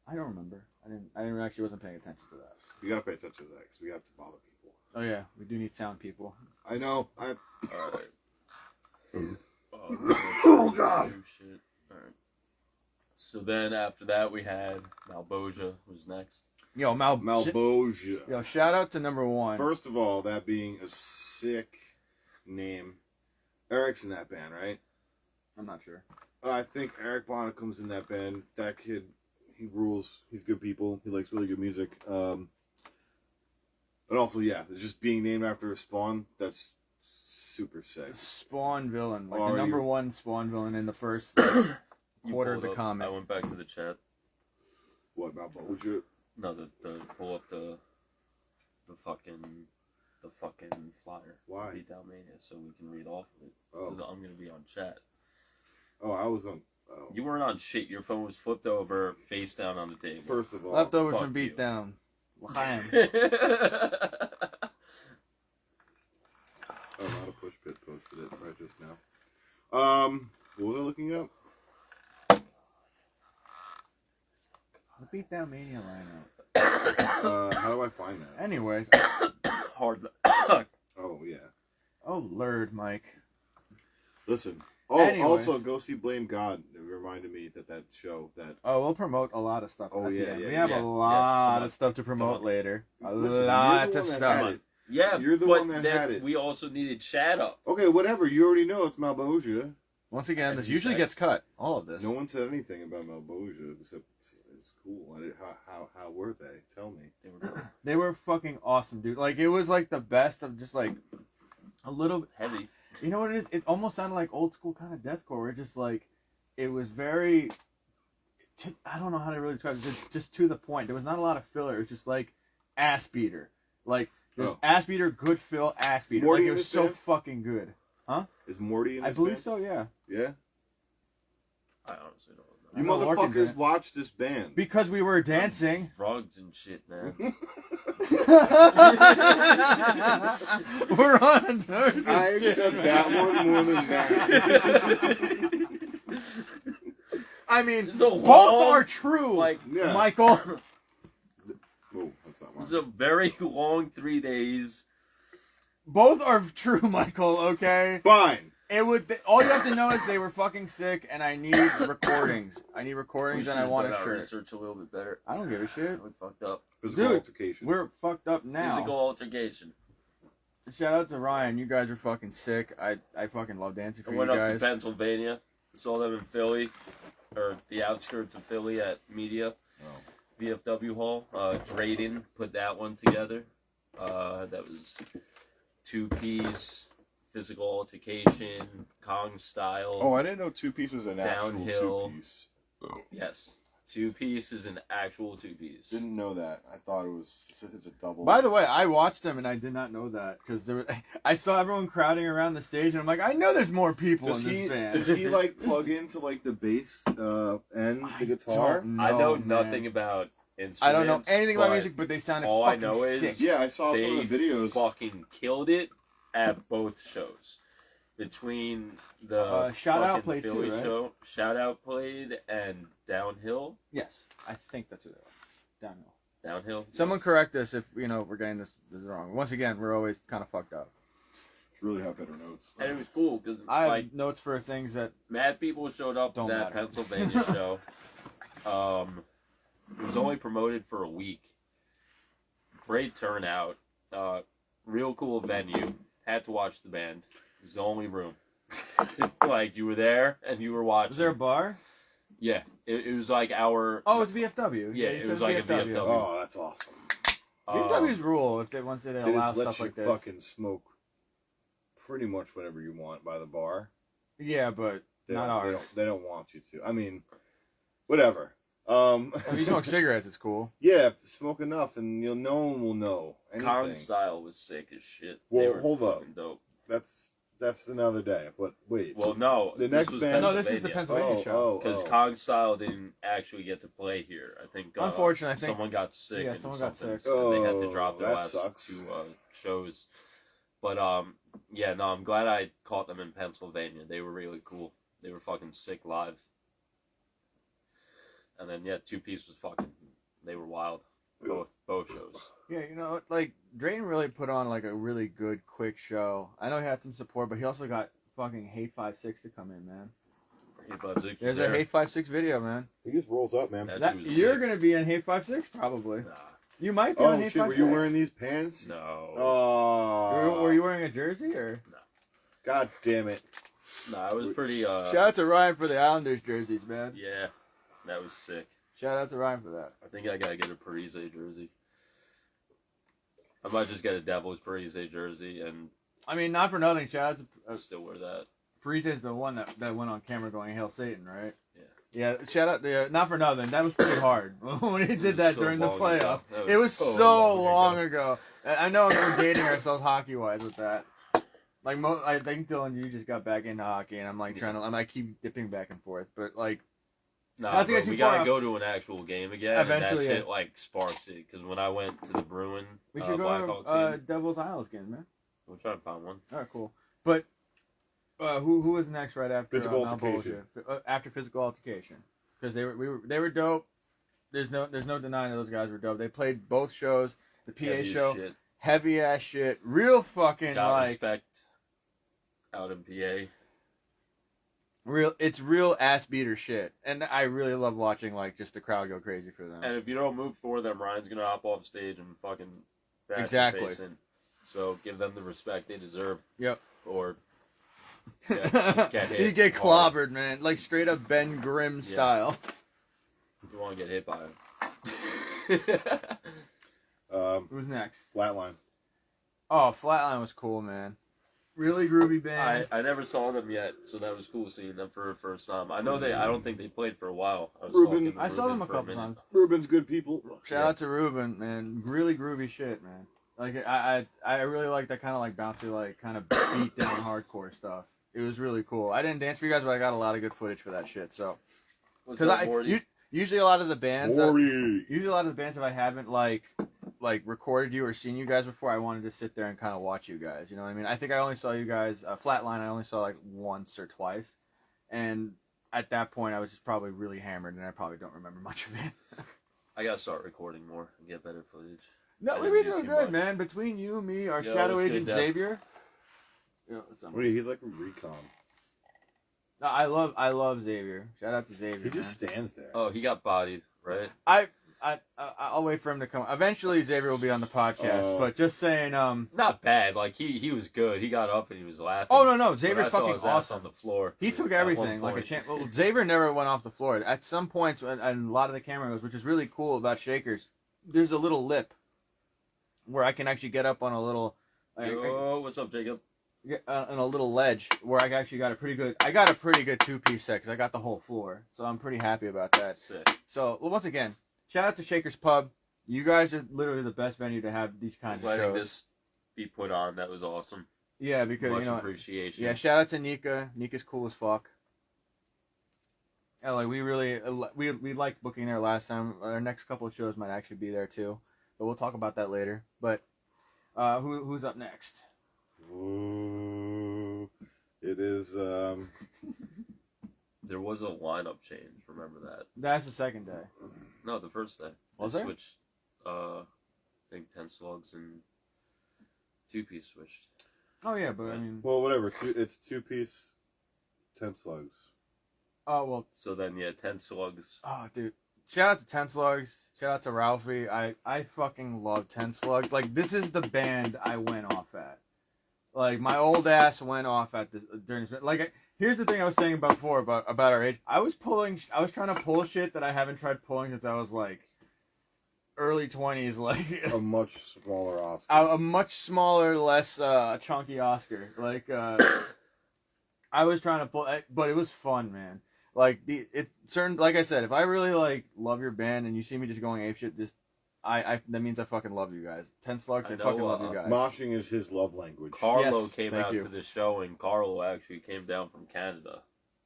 I don't remember. I didn't actually wasn't paying attention to that. You gotta pay attention to that because we have to bother people. Oh yeah, we do need sound people. I know. Alright. Oh, God. Shit. Alright. So then after that we had Malboja was next. Yo, Malboja. Yo, shout out to number one. First of all, that being a sick name. Eric's in that band, right? I'm not sure. I think Eric Bonnicum's in that band. That kid, he rules. He's good people. He likes really good music. But also, yeah, just being named after a Spawn, that's super sick. Spawn villain, like Are the number you- one Spawn villain in the first You quarter of pulled the up- comic. I went back to the chat. What, Malboja? No, the pull up the fucking flyer. Why? Beatdownmania, so we can read off of it. Oh. 'Cause I'm gonna be on chat. Oh, I was on... Oh. You weren't on shit. Your phone was flipped over, face down on the table. First of all... Leftovers fuck from you. Beatdown. L'chaim. Oh, not a push pit posted it right just now. What was I looking up? The Beatdownmania lineup. How do I find that? Anyways, Hard. Oh, yeah. oh Lord, Mike. Listen. Oh, Anyway. also, go see Blame God. It reminded me that show that... Oh, we'll promote a lot of stuff. Oh, at the yeah, end. yeah, we have yeah. a lot Come of stuff to Come promote on. later. A Listen, lot you're of the one that stuff. had it. Yeah, You're the but one that then had it. we also needed chat up. Okay, whatever. You already know it's Malboja. Once again, And this he's usually next. gets cut. All of this. No one said anything about Malboja except it's cool. How were they? Tell me. They were good. They were fucking awesome, dude. Like it was like the best of just like a little. Heavy. You know what it is? It almost sounded like old school kind of deathcore. Where it just like it was very. I don't know how to really describe it. Just to the point. There was not a lot of filler. It was just like ass beater. Like there's Oh. ass beater, good fill, ass beater. Morty Like it in was this so band? fucking good. Is Morty in this I believe band? so. Yeah. Yeah? I honestly don't You I'm not working motherfuckers there. watch this band. Because we were dancing. Drugs and shit, man. We're on those. I accept that one more than that. I mean, It's a both long, are true, like, Yeah. Michael. Oh, that's not It mine. was a very long 3 days. Both are true, Michael. Okay. Fine. It would. All you have to know is they were fucking sick, and I need recordings. I need We recordings, should and I have want done a our shirt. research a little bit better. I don't give a shit. We fucked up. Physical Dude, altercation. We're fucked up now. Physical altercation. shout out to Ryan. You guys are fucking sick. I fucking love dancing for I you went guys. up to Pennsylvania, saw them in Philly, or the outskirts of Philly at Media, VFW Hall. Drayden put that one together. That was 2-piece, physical altercation, Kong style. Oh, I didn't know 2-piece was an Downhill. actual 2-piece. Yes. 2-piece is an actual 2-piece. Didn't know that. I thought it's a double. By the way, I watched them and I did not know that because I saw everyone crowding around the stage and I'm like, I know there's more people in this band. Does he like plug into like the bass and the guitar? I know nothing about instruments. I don't know anything about music, but they sounded all fucking I know is sick. Yeah, I saw some of the They videos. fucking killed it at both shows. Between the Shout Out fucking played Philly too, right? show, Shout Out played, and Downhill. Yes, I think that's who they are. Downhill. Downhill. Someone yes. correct us if we're getting this wrong. Once again, we're always kind of fucked up. Really have better notes. And it was cool because I have like notes for things that mad people showed up to Don't that matter. Pennsylvania show. It was only promoted for a week. Great turnout. Real cool venue. Had to watch the band. It was the only room. Like you were there and you were watching. was there a bar? Yeah, it was like our. Oh, it's VFW. Yeah, you it said was like a VFW. Oh, that's awesome. VFW's rule if once they They allow just let stuff you like this. fucking smoke pretty much whatever you want by the bar. Yeah, but They not don't, ours. they don't want you to. I mean, whatever. If you smoke cigarettes, it's cool. Yeah, smoke enough, and no one will know anything. Kong style was sick as shit. Well, They were hold up. fucking dope. That's another day. But wait. Well, so no. the this next was band- No, this is the Pennsylvania show. Because Kong style didn't actually get to play here. I think. Unfortunately, I think someone got sick. yeah, and someone got something, sick. and they had to Oh, drop their that last sucks. 2 shows. But yeah, no, I'm glad I caught them in Pennsylvania. They were really cool. They were fucking sick live. And then yeah, 2-piece was fucking. They were wild. Both shows. Yeah, like Drayton really put on like a really good, quick show. I know he had some support, but he also got fucking Hate 5-6 to come in, man. There's a Hate 5-6 video, man. He just rolls up, man. That was You're sick. gonna be in Hate 5-6 probably. Nah, You might be on Oh Hate shit! 5-6. Were you wearing these pants? no. Oh. Were you wearing a jersey or? God damn it! Nah, it was pretty. Shout out to Ryan for the Islanders jerseys, man. Yeah, that was sick. Shout out to Ryan for that. I think I gotta get a Parise jersey. I might just get a Devils Parise jersey and I mean, not for nothing. Shout out to I'll still wear that. Parise is the one that went on camera going "Hail Satan," right? Yeah. Yeah. Shout out. Not for nothing. That was pretty hard when he did that so during the long playoffs. ago. That It was so so long long ago. I know we're dating ourselves hockey wise with that. Like I think Dylan, you just got back into hockey, and I'm like I keep dipping back and forth, but like. Nah, Not to bro, get too we far gotta off. go to an actual game again. Eventually, and that yeah. shit like sparks it. Because when I went to the Bruin We should go Blackhawk to team, Devil's Isles again, man. we'll try to find one. All right, cool. But who was next right after Physical Mount Altercation. Bullshit? After Physical Altercation, because they were dope. There's no denying that those guys were dope. They played both shows. The PA Heavy as show, shit. heavy ass shit, real fucking Got like respect out in PA. it's real ass beater shit, and I really love watching like just the crowd go crazy for them. And if you don't move for them, Ryan's gonna hop off stage and fucking bash Exactly. your face in. So give them the respect they deserve. Yep. Or get hit you get hard. clobbered, man, like straight up Ben Grimm style. You want to get hit by him. Who's next? Flatline. Oh, Flatline was cool, man. Really groovy band. I never saw them yet, so that was cool seeing them for the first time. I know I don't think they played for a while. I was Ruben. talking to I saw them a for couple minute. times. Ruben's good people. Shout out to Ruben, man. Really groovy shit, man. Like I really like that kind of like bouncy, like kind of beat down hardcore stuff. It was really cool. I didn't dance for you guys, but I got a lot of good footage for that shit. So, What's because up, Morty? usually a lot of the bands, Morty. if I haven't like recorded you or seen you guys before, I wanted to sit there and kind of watch you guys. You know what I mean? I think I only saw you guys Flatline. I only saw like once or twice, and at that point, I was just probably really hammered, and I probably don't remember much of it. I gotta start recording more and get better footage. No, I we've been didn't do doing too good, much. man. Between you, me, our Yeah, it Shadow was good, Agent Def. Xavier. Yeah, What, he's like a recon. no, I love Xavier. Shout out to Xavier. He just stands there. Oh, he got bodied, right? I I'll wait for him to come. Eventually, Xavier will be on the podcast. But just saying, not bad. Like he was good. He got up and he was laughing. Oh no, Xavier's fucking awesome on the floor. He took everything like a champ. Well, Xavier never went off the floor. At some points, and a lot of the camera goes, which is really cool about Shakers. There's a little lip where I can actually get up on a little. Yo, what's up, Jacob? On a little ledge where I actually got a pretty good. I got a pretty good 2-piece set because I got the whole floor, so I'm pretty happy about that. Sick. So once again, shout out to Shakers Pub. You guys are literally the best venue to have these kinds of shows. This be put on. That was awesome. Yeah, because much appreciation. Yeah, shout out to Nika. Nika's cool as fuck. Like we really we liked booking there last time. Our next couple of shows might actually be there too, but we'll talk about that later. But who's up next? Ooh, it is. There was a lineup change. Remember that? That's the second day. No, the first day. Was they there? Switched. I think 10 slugs and 2-piece switched. Oh yeah, but I mean. Well, whatever. It's 2-piece, 10 slugs. Oh well. So then, 10 slugs. Oh, dude. Shout out to 10 Slugs. Shout out to Ralphie. I fucking love 10 Slugs. Like, this is the band I went off at. Like, my old ass went off at this during this. Like, here's the thing I was saying before about our age. I was trying to pull shit that I haven't tried pulling since I was, like, early 20s. Like, a much smaller Oscar. A much smaller, less chunky Oscar. Like, I was trying to pull, but it was fun, man. Like like I said, if I really like love your band and you see me just going apeshit, that means I fucking love you guys. 10 Slugs, I fucking love you guys. Moshing is his love language. Carlo came out to the show, and Carlo actually came down from Canada.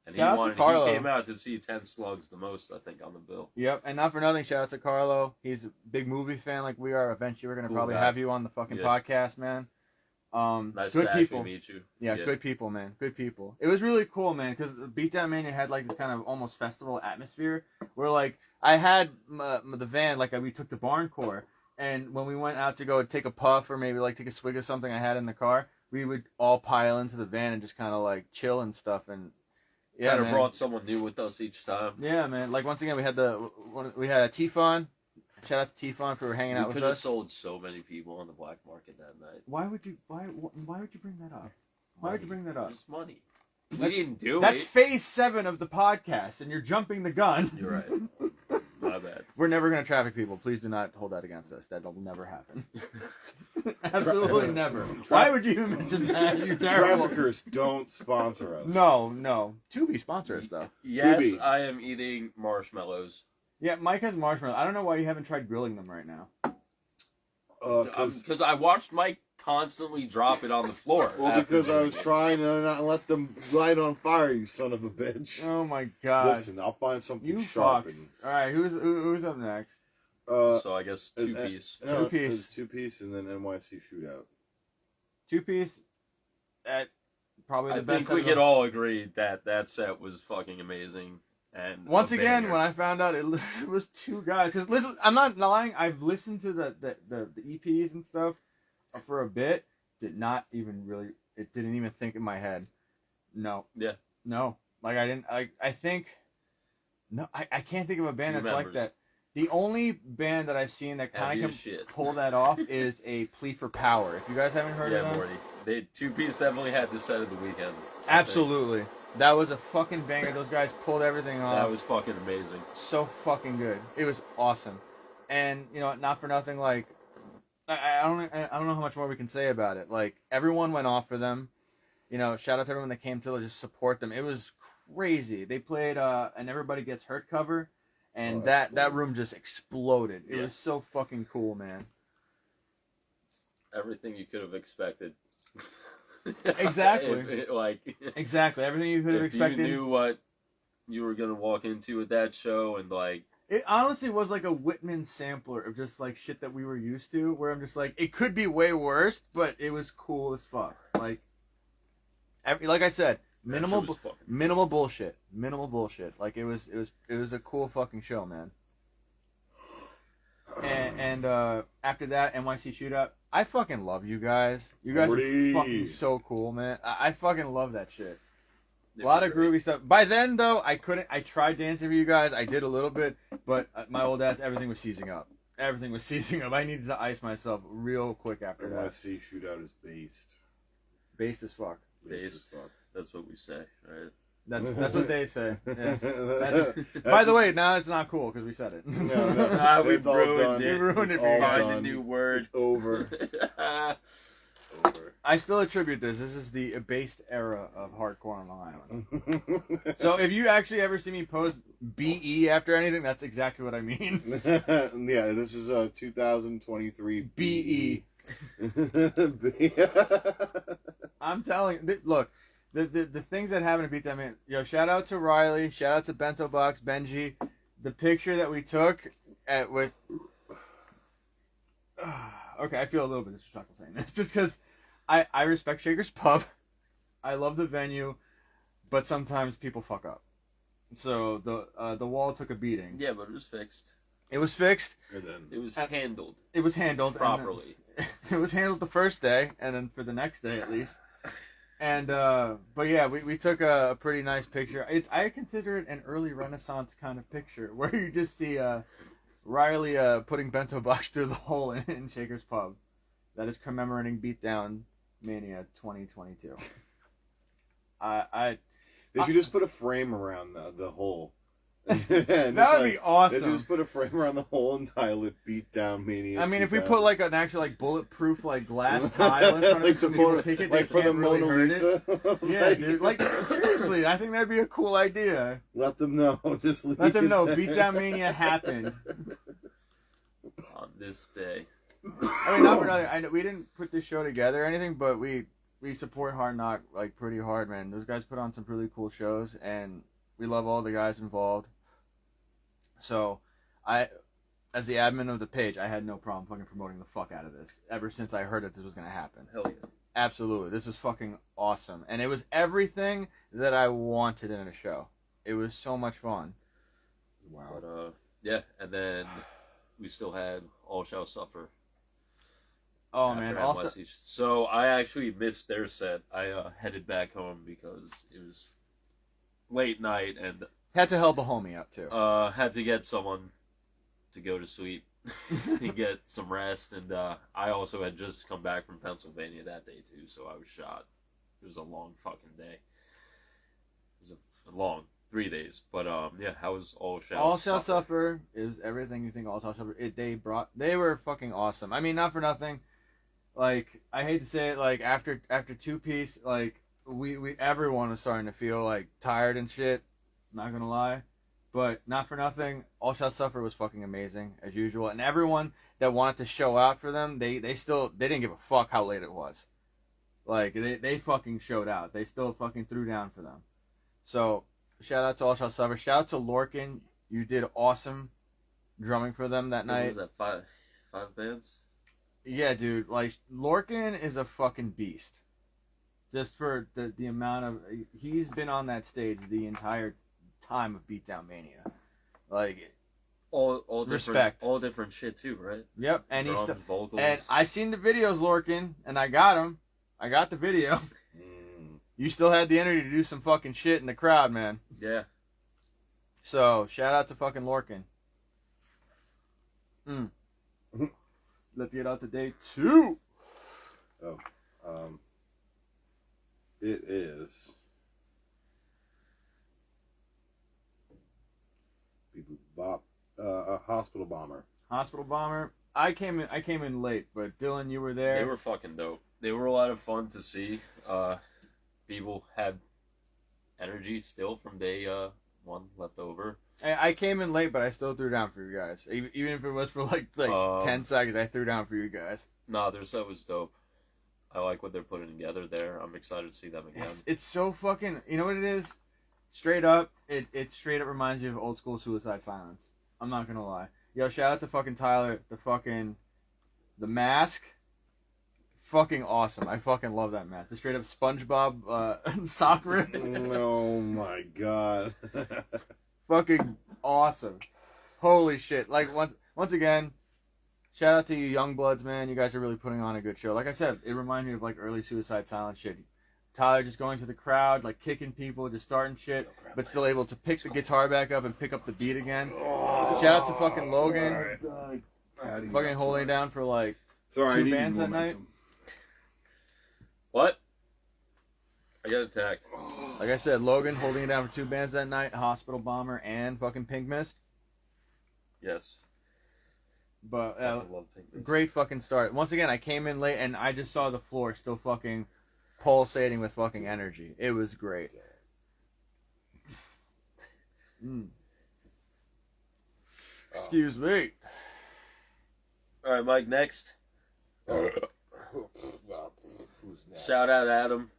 And he came out to see 10 Slugs the most, I think, on the bill. Yep, and not for nothing, shout out to Carlo. He's a big movie fan like we are. Eventually, we're going to probably have you on the fucking podcast, man. Nice good to people. actually meet you. Yeah, good people, man. Good people. It was really cool, man, because Beatdownmania had like this kind of almost festival atmosphere where like I had the van, like we took the Barncore, and when we went out to go take a puff or maybe like take a swig of something I had in the car, we would all pile into the van and just kind of like chill and stuff. And yeah, kind of brought someone new with us each time. Yeah, man. Like once again, we had a Tifon. Shout out to Tifon for hanging out with us. We could have sold so many people on the black market that night. Why would you bring that up? Why would you bring that up? Just money. We didn't do it. That's phase 7 of the podcast, and you're jumping the gun. You're right. My bad. We're never going to traffic people. Please do not hold that against us. That'll never happen. Absolutely never. Why would you even mention that? You terrible. Traffickers don't sponsor us. No. Tubi sponsor us, though. Yes, Tubi. I am eating marshmallows. Yeah, Mike has marshmallows. I don't know why you haven't tried grilling them right now. Because I watched Mike constantly drop it on the floor. Well, because I was trying to not let them light on fire, you son of a bitch. Oh my god. Listen, I'll find something you sharp. Alright, who's up next? So I guess 2-piece. 2-piece. 2-piece and then NYC Shootout. 2-piece at probably the best. I think we could all agree that set was fucking amazing. And once again, when I found out it was 2 guys, because I'm not lying, I've listened to the EPs and stuff for a bit. It didn't even think in my head. No. Yeah. No. Like I can't think of a band that's like that. The only band that I've seen that kind of can pull that off is a Plea for Power. If you guys haven't heard of them. Yeah, Morty. 2-piece definitely had the set of the weekend. Absolutely. That was a fucking banger. Those guys pulled everything off. That was fucking amazing. So fucking good. It was awesome. And, not for nothing, like, I don't know how much more we can say about it. Like, everyone went off for them. Shout out to everyone that came to just support them. It was crazy. They played an Everybody Gets Hurt cover, and that room just exploded. It was so fucking cool, man. Everything you could have expected. Exactly. Exactly. Everything you could have expected. If you knew what you were going to walk into at that show and, like... It honestly was like a Whitman sampler of just, like, shit that we were used to, where I'm just like, it could be way worse, but it was cool as fuck. Like I said, minimal bullshit. Minimal bullshit. Like, it was a cool fucking show, man. And after that, NYC Shootout, I fucking love you guys. You guys are fucking so cool, man. I fucking love that shit. A lot of groovy stuff. By then, though, I tried dancing for you guys. I did a little bit, but my old ass, everything was seizing up. Everything was seizing up. I needed to ice myself real quick after that. NYC shootout is based. Based as fuck. Based. That's what we say, right? That's what they say. Yeah. By the way, now it's not cool because we said it. No, we it's all ruined done. it. We ruined it. Find a new word. It's over. It's over. I still attribute this. This is the abased era of hardcore on Long Island. So if you actually ever see me post BE after anything, that's exactly what I mean. Yeah, this is 2023 BE. I'm telling you, look, the things that happen to beat them in. Yo, shout out to Riley, shout out to Bento Box, Benji. The picture that we took with. Okay, I feel a little bit disrespectful saying this, just because I respect Shaker's Pub. I love the venue, but sometimes people fuck up. So the wall took a beating. Yeah, but it was fixed. It was fixed. And then It was handled. It was handled properly. It was handled the first day, and then for the next day at least. And but yeah, we took a pretty nice picture. I consider it an early Renaissance kind of picture, where you just see Riley putting Bento Box through the hole in Shaker's Pub. That is commemorating Beatdownmania 2022. they should just put a frame around the hole. That would be awesome. They should just put a frame around the hole and tile it Beatdownmania. I mean, if we put like an actual bulletproof glass tile in front of like it, so people kick it, they for the can't really Mona hurt Lisa. it. Yeah, dude. Like seriously, I think that'd be a cool idea. Let them know. Just Let them know Beatdownmania happened On this day. I mean, not for nothing. I know we didn't put this show together or anything, but we support Hard Knock pretty hard, man. Those guys put on some really cool shows, and we love all the guys involved. So, as the admin of the page, I had no problem fucking promoting the fuck out of this ever since I heard that this was gonna happen. Hell yeah. Absolutely, this is fucking awesome, and it was everything that I wanted in a show. It was so much fun. Wow. But yeah, and then we still had All Shall Suffer. Oh man! Also, NYC. So I actually missed their set. I headed back home because it was late night and had to help a homie out too. had to get someone to go to sleep and get some rest. And I also had just come back from Pennsylvania that day too, so I was shot. It was a long fucking day. It was a long 3 days. But yeah, how was All Shall Suffer? It was everything you think All Shall Suffer. They were fucking awesome. I mean, not for nothing. I hate to say it, after 2-piece, we everyone was starting to feel tired and shit. Not gonna lie, but not for nothing. All Shall Suffer was fucking amazing as usual, and everyone that wanted to show out for them, they didn't give a fuck how late it was. They fucking showed out. They still fucking threw down for them. So shout out to All Shall Suffer. Shout out to Lorcan. You did awesome drumming for them that night. What was that, five bands? Yeah, dude. Lorcan is a fucking beast. Just for the amount of... He's been on that stage the entire time of Beatdownmania. All respect. All different shit too, right? Yep. And Drums, vocals. And I seen the videos, Lorcan, and I got him. I got the video. You still had the energy to do some fucking shit in the crowd, man. Yeah. So, shout out to fucking Lorcan. Let's get out to day 2. Oh. It is. A hospital bomber. Hospital bomber. I came in late, but Dylan, you were there. They were fucking dope. They were a lot of fun to see. People had energy still from day 1 left over. I came in late, but I still threw down for you guys. Even if it was for 10 seconds, I threw down for you guys. Nah, their set was dope. I like what they're putting together there. I'm excited to see them again. It's so fucking... You know what it is? Straight up, it straight up reminds you of old school Suicide Silence. I'm not gonna lie. Yo, shout out to fucking Tyler. The mask. Fucking awesome. I fucking love that mask. The straight up SpongeBob sock rip. Oh my god. Fucking awesome. Holy shit. Once again, shout out to you young bloods, man. You guys are really putting on a good show. Like I said, it reminds me of early Suicide Silence shit. Tyler just going to the crowd, like kicking people, just starting shit, but still able to pick the guitar back up and pick up the beat again. Shout out to fucking Logan, fucking holding it down for like 2 bands that night. What? I got attacked. Like I said, Logan holding it down for 2 bands that night, Hospital Bomber and fucking Pink Mist. Yes. But Love Pink Mist. great fucking start. Once again, I came in late and I just saw the floor still fucking pulsating with fucking energy. It was great. Excuse me. All right, Mike, next. Who's next? Shout out Adam,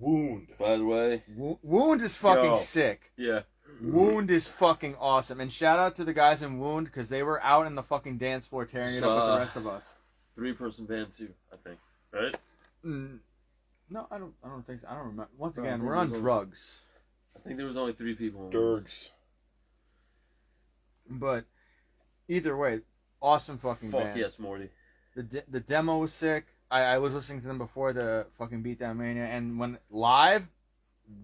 Gooned. by the way. Wound is fucking Yo. sick. Yeah. Wound is fucking awesome. And shout out to the guys in Wound because they were out in the fucking dance floor tearing it up with the rest of us. 3-person band too, I think. Right? No, I don't think so. I don't remember. Once I again, think we're it on was drugs. I think there was only 3 people. Dergs. But either way, awesome fucking Fuck band. yes, Morty. The demo was sick. I was listening to them before the fucking Beatdownmania, and when live,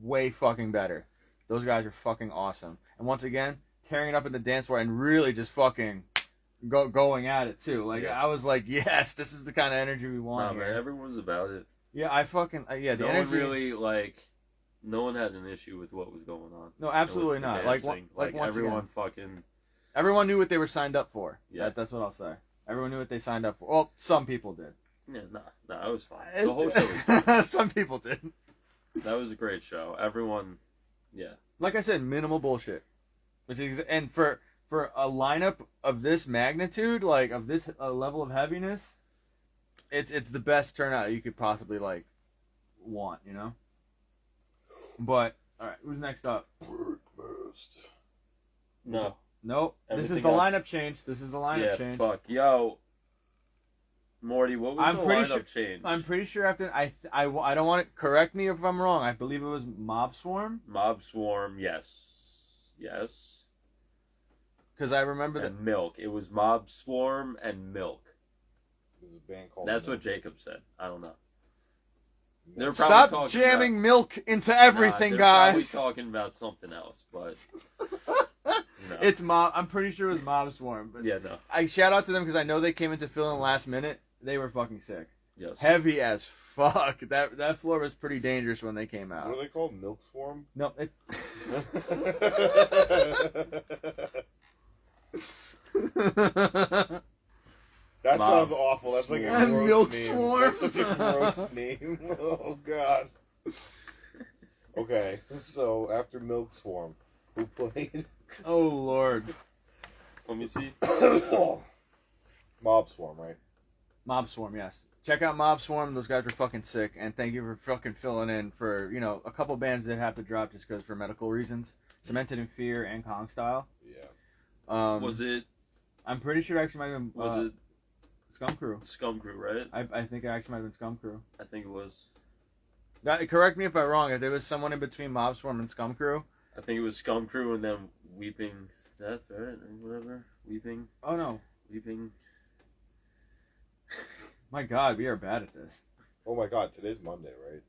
way fucking better. Those guys are fucking awesome. And once again, tearing it up in the dance floor and really just fucking going at it too. Like Yeah. I was like, yes, this is the kind of energy we Nah, want here. man, everyone's about it. Yeah, I fucking the No energy. one really, like, no one had an issue with what was going on. No, absolutely With the not. Like dancing. once everyone again, fucking... everyone knew what they were signed up for. Yeah. That's what I'll say. Everyone knew what they signed up for. Well, some people did. Yeah, nah, it was fine. The whole show was fine. Some people did. That was a great show. Everyone, yeah. Like I said, minimal bullshit. Which is, and for a lineup of this magnitude, like of this level of heaviness, it's the best turnout you could possibly like want, you know. But all right, who's next up? No. Nope. This is Everything the else. lineup change. This is the lineup Yeah, change. fuck. Yo. Morty, what was I'm the pretty lineup change? I'm pretty sure after I don't want to correct me if I'm wrong. I believe it was Mob Swarm Mob Swarm, yes. Yes. because I remember that. And Milk. It was Mob Swarm and Milk. There's a band called That's Milk. what Jacob said. I don't know. They're probably Stop talking jamming milk into everything, they're guys. probably talking about something else, but no. It's Mob. I'm pretty sure it was Mob Swarm. But Yeah, no. I shout out to them because I know they came into fill in the last minute. They were fucking sick. Yes. Heavy as fuck. That floor was pretty dangerous when they came out. What are they called? Milk Swarm? No, it, That Mom. sounds awful. That's like a Swarm. gross Milk name. Swarm. That's such a gross name. Oh god. Okay, so after Milk Swarm, who played oh lord, Let me see. Mob Swarm, right? Mob Swarm. Yes, check out Mob Swarm. Those guys were fucking sick, and thank you for fucking filling in for a couple bands that have to drop just because for medical reasons. Cemented in Fear and Kong Style. Yeah. Was it I'm pretty sure it actually might have been. was it Scum Crew? Scum Crew, right? I think it actually might have been Scum Crew. I think it was. Correct me if I'm wrong. If there was someone in between Mob Swarm and Scum Crew. I think it was Scum Crew and then Weeping Death, right? Or whatever. Weeping. Oh no. My God, we are bad at this. Oh my god, today's Monday, right?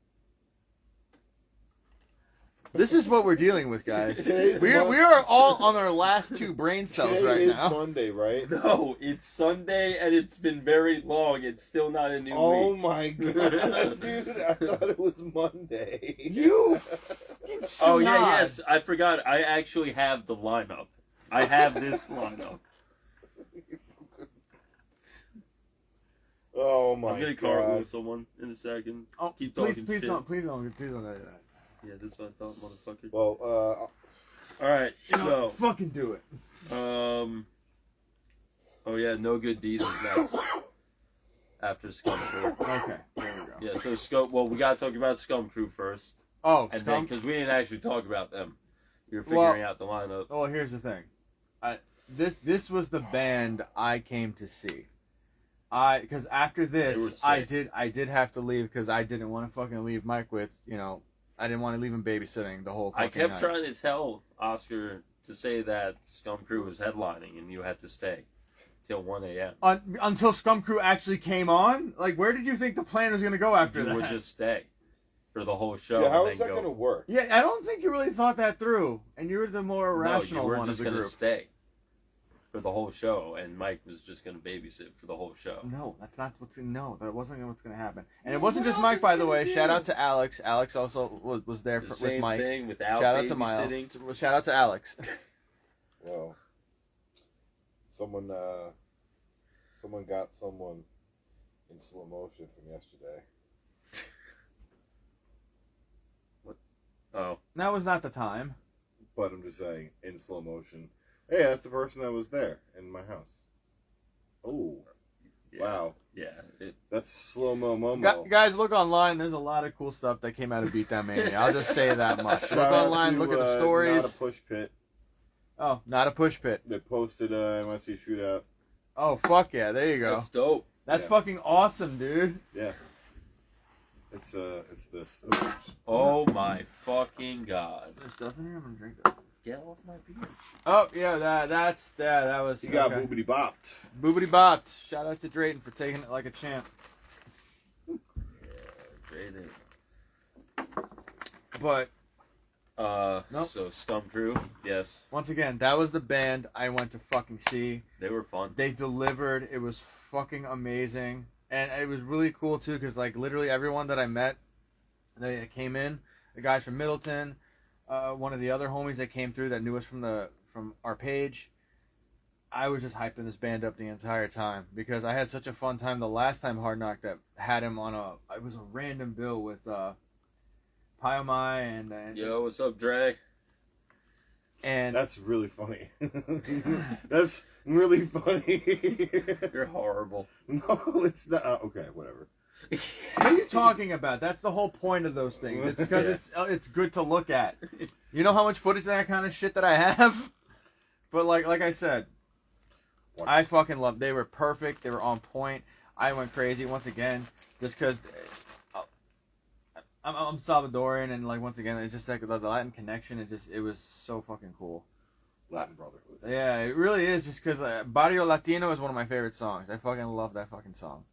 This is what we're dealing with, guys. Today's We Mon- are all on our last 2 brain cells Today right is now. Monday, right? No, it's Sunday and it's been very long. It's still not a new Oh week. my god, dude! I thought it was Monday. You. Oh yeah, yes. I forgot. I actually have the lineup. I have this lineup. Oh my I'm gonna carpool god! someone in a second. Oh, Keep please talking shit. don't do that. Yeah, this is what I thought, motherfucker. Well, All right, so fucking do it. oh yeah, No Good Deed is next after Scum Crew. Okay, there we go. Yeah, so Well, we gotta talk about Scum Crew first, Oh, and then Scum. because we didn't actually talk about them, we were figuring out the lineup. Well, here's the thing. This was the band I came to see. Because after They were this, sick. I did have to leave because I didn't want to fucking leave Mike with I didn't want to leave him babysitting the whole fucking I kept night. trying to tell Oscar to say that Scum Crew was headlining and you had to stay till 1 a.m. Until Scum Crew actually came on? Like, where did you think the plan was going to go after You that? would just stay. for the whole show. Yeah, how and is then that go. going to work? Yeah, I don't think you really thought that through, and you were the more rational No, you were one just of the gonna group. stay for the whole show, and Mike was just gonna babysit for the whole show. No, that's not what's no. That wasn't what's gonna happen. And it wasn't just Mike, by the way. Shout out to Alex. Alex also was there The with same Mike. thing without Shout out to babysitting. Miles. Shout out to Alex. Well, someone got someone in slow motion from yesterday. Oh, That was not the time. But I'm just saying, in slow motion. Hey, that's the person that was there in my house. Oh, yeah. wow. Yeah. That's slow-mo momo. Guys, look online. There's a lot of cool stuff that came out of Beatdownmania. I'll just say that much. Look Shout out online. to, Look at the stories. Not a push pit. Oh, not a push pit. They posted MSC shootout. Oh, fuck yeah. There you go. That's dope. That's Yeah. fucking awesome, dude. Yeah. It's this. Oh my fucking god. There's stuff in here. I'm gonna drink that. Get off my beer. Oh, yeah, that was... You got okay. boobity bopped. Boobity bopped. Shout out to Drayton for taking it like a champ. Yeah, great. But, Nope. So Scum Crew, yes, once again, that was the band I went to fucking see. they were fun. They delivered. It was fucking amazing. And it was really cool, too, because, like, literally everyone that I met, they came in. The guys from Middleton, one of the other homies that came through that knew us from our page. I was just hyping this band up the entire time because I had such a fun time the last time Hard Knock that had him on it was a random bill with Pyomai and Yo, what's up, Dre? and That's really funny. That's really funny. You're horrible. No, it's not. Okay, whatever. what are you talking about? That's the whole point of those things. It's because it's good to look at. You know how much footage of that kind of shit that I have? But like I said, I fucking love. They were perfect. They were on point. I went crazy once again just because I'm Salvadorian and like once again it's just like the Latin connection. It was so fucking cool. Latin Brotherhood. Yeah, it really is just because Barrio Latino is one of my favorite songs. I fucking love that fucking song.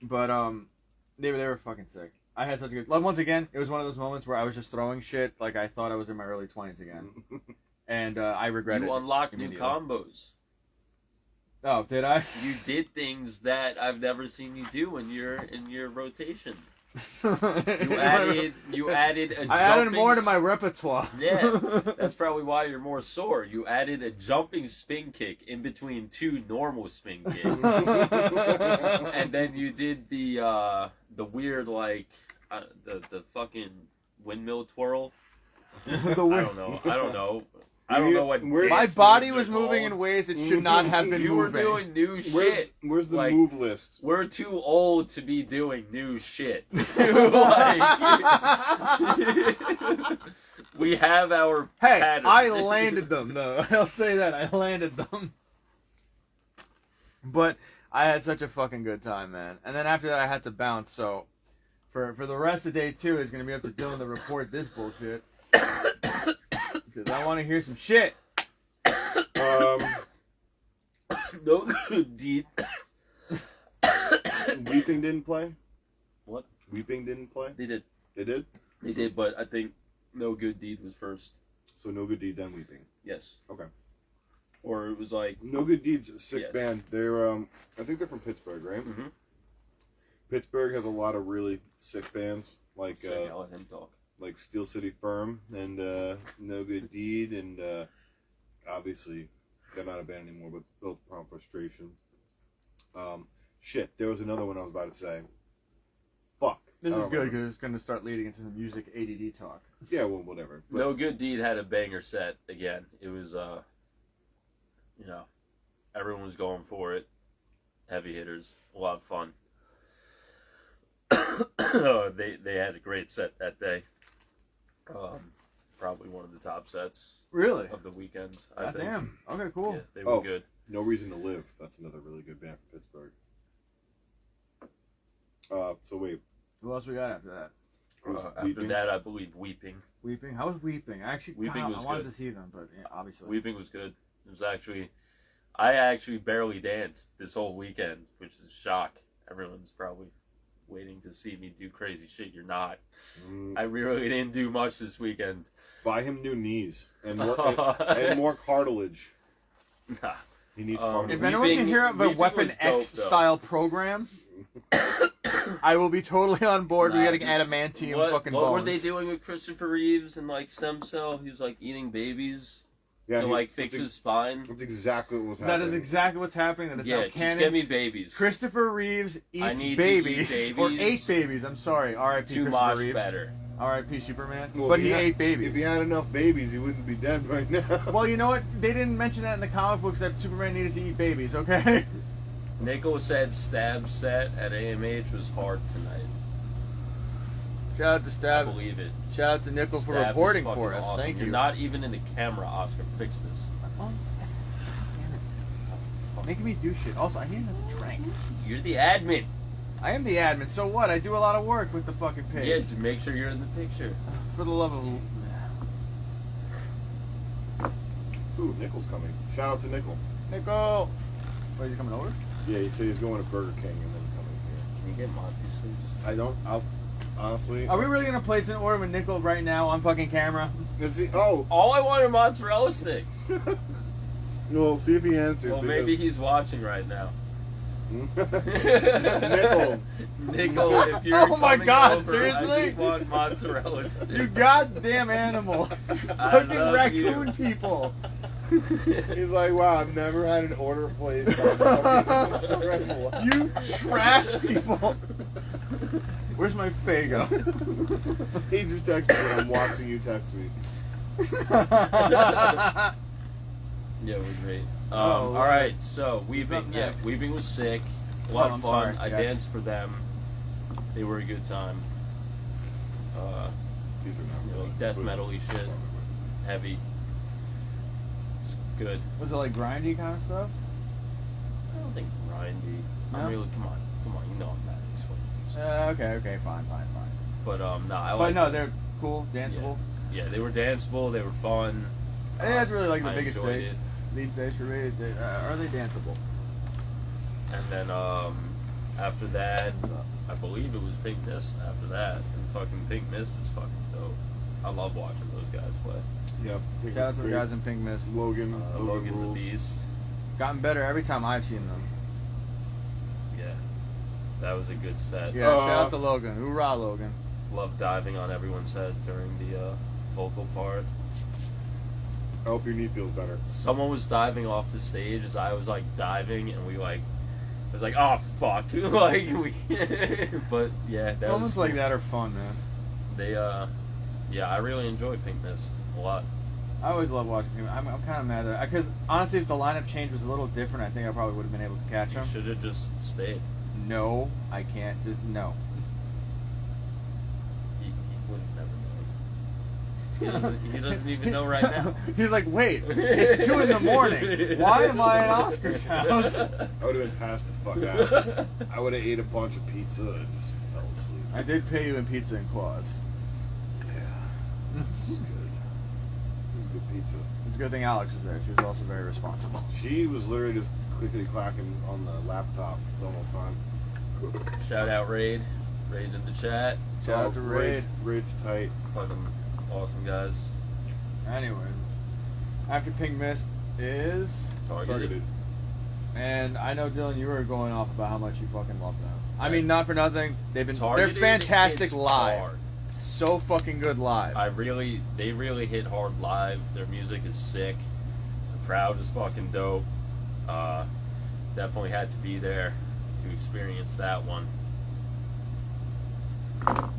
But they were fucking sick. I had such a good. Like, once again, it was one of those moments where I was just throwing shit like I thought I was in my early 20s again, and I regret it. You unlocked new immediately. combos. Oh, did I? You did things that I've never seen you do in your rotation. You added a I added jumping more to my repertoire. Yeah, that's probably why you're more sore. You added a jumping spin kick in between two normal spin kicks, and then you did the weird the fucking windmill twirl. I don't know. I don't know what. My body was moving in ways it should not have been You were moving. doing new shit. Where's the Like, move list? We're too old to be doing new shit. We have our Hey, pattern. I landed them though. I'll say that I landed them. But I had such a fucking good time, man. And then after that, I had to bounce. So for the rest of day 2, it's gonna be up to Dylan to report this bullshit. Because I want to hear some shit. No good deed. Weeping didn't play? What? Weeping didn't play? They did. They did? They did, but I think No Good Deed was first. So No Good Deed, then Weeping. Yes. Okay. Or it was like... No Good Deed's a sick Yes. band. They're, I think they're from Pittsburgh, right? Mm-hmm. Pittsburgh has a lot of really sick bands, like I'll let him talk. like Steel City Firm and No Good Deed, and obviously they're not a band anymore, but Built Upon Frustration. Shit, there was another one I was about to say. Fuck. This I is don't good remember. because it's going to start leading into the music ADD talk. Yeah, well, whatever. But No Good Deed had a banger set again. It was, everyone was going for it. Heavy hitters, a lot of fun. They had a great set that day. Probably one of the top sets Really? of the weekend. I God think. damn. Okay, cool. Yeah, they were Oh. good. No Reason to Live. That's another really good band from Pittsburgh. So wait. Who else we got after that? It was After Weeping. that, I believe Weeping. Weeping? How was Weeping? Weeping was I wanted good. to see them, but yeah, obviously. Weeping was good. It was I actually barely danced this whole weekend, which is a shock. Everyone's probably waiting to see me do crazy shit. You're not. I really didn't do much this weekend. Buy him new knees and more cartilage. Nah. He needs cartilage. If anyone can hear of a Weapon X style program, I will be totally on board with getting adamantium fucking bones. What were they doing with Christopher Reeves and like stem cell? He was like eating babies to like fix his spine. That's exactly what was happening. That is exactly what's happening. That is now canon. Just get me babies. Christopher Reeves eats babies. Or ate babies. I'm sorry. R.I.P. Too Christopher much Reeves. Better. R.I.P. Superman. Well, but he ate babies. If he had enough babies, he wouldn't be dead right now. Well, you know what? They didn't mention that in the comic books that Superman needed to eat babies, okay? Nicholas said Stab set at AMH was hard tonight. Shout out to Stab. I believe it. Shout out to Nickel for Stab reporting for us. awesome. Thank you. You're not even in the camera, Oscar. Fix this. Oh, damn it. Making me do shit. Also, I need another drink. You're the admin. I am the admin, so what? I do a lot of work with the fucking page. Yeah, to make sure you're in the picture. For the love of... Ooh, Nickel's coming. Shout out to Nickel. Nickel! Wait, is he coming over? Yeah, he said he's going to Burger King and then coming here. Can you get Monty sleeves? Honestly... Are we really going to place an order with Nickel right now on fucking camera? Is he... Oh! All I want are mozzarella sticks. Well, see if he answers. Well, maybe he's watching right now. Nickel. Nickel, if you're Oh my God, over, seriously? I just want mozzarella sticks. You goddamn animals. Fucking raccoon people. He's like, wow, I've never had an order placed on You trash people. Where's my Fago? He just texted me, I'm watching you text me. Yeah, we're great. All right, so Weeping. Yeah, Weeping was sick. A lot of fun. I danced for them. They were a good time. These are not like death metal-y shit. Heavy. It's good. Was it like grindy kind of stuff? I don't think grindy. No? I'm really come on, you know I'm not explaining. Okay, fine. But nah, But no, they're cool, danceable. Yeah, they were danceable. They were fun. I think that's really like the I biggest enjoyed thing it. these days for me. Are they danceable? And then after that, I believe it was Pink Mist. After that, and fucking Pink Mist is fucking dope. I love watching those guys play. Yep. Shout out to the guys in Pink Mist. Logan's Logan's a rules. beast. Gotten better every time I've seen them. Yeah, that was a good set. Yeah, shout out to Logan. Hoorah, Logan. Love diving on everyone's head during the vocal part. I hope your knee feels better. Someone was diving off the stage as I was like diving, and we like, I was like, oh fuck, like we. But yeah, that Moments was like that are fun, man. They yeah, I really enjoy Pink Mist a lot. I always love watching him. I'm kind of mad at because honestly, if the lineup change was a little different, I think I probably would have been able to catch You him. should have just stayed. No, I can't. Just no. He would have never known. He doesn't even know right now. He's like, wait, it's 2 a.m. Why am I at Oscar's house? I would have been passed the fuck out. I would have ate a bunch of pizza and just fell asleep. I did pay you in pizza and claws. Yeah. It's good. It was good pizza. It's a good thing Alex was there. She was also very responsible. She was literally just clickety-clacking on the laptop the whole time. Shout out Raid. Raid's in the chat. Shout out to Raid. Raid's tight. Fucking awesome guys. Anyway, after Pink Mist is Targeted. and I know Dylan, you were going off about how much you fucking love them. I mean, not for nothing. They're Targeted fantastic hits live. hard. So fucking good live. They really hit hard live. Their music is sick. The crowd is fucking dope. Definitely had to be there to experience that one.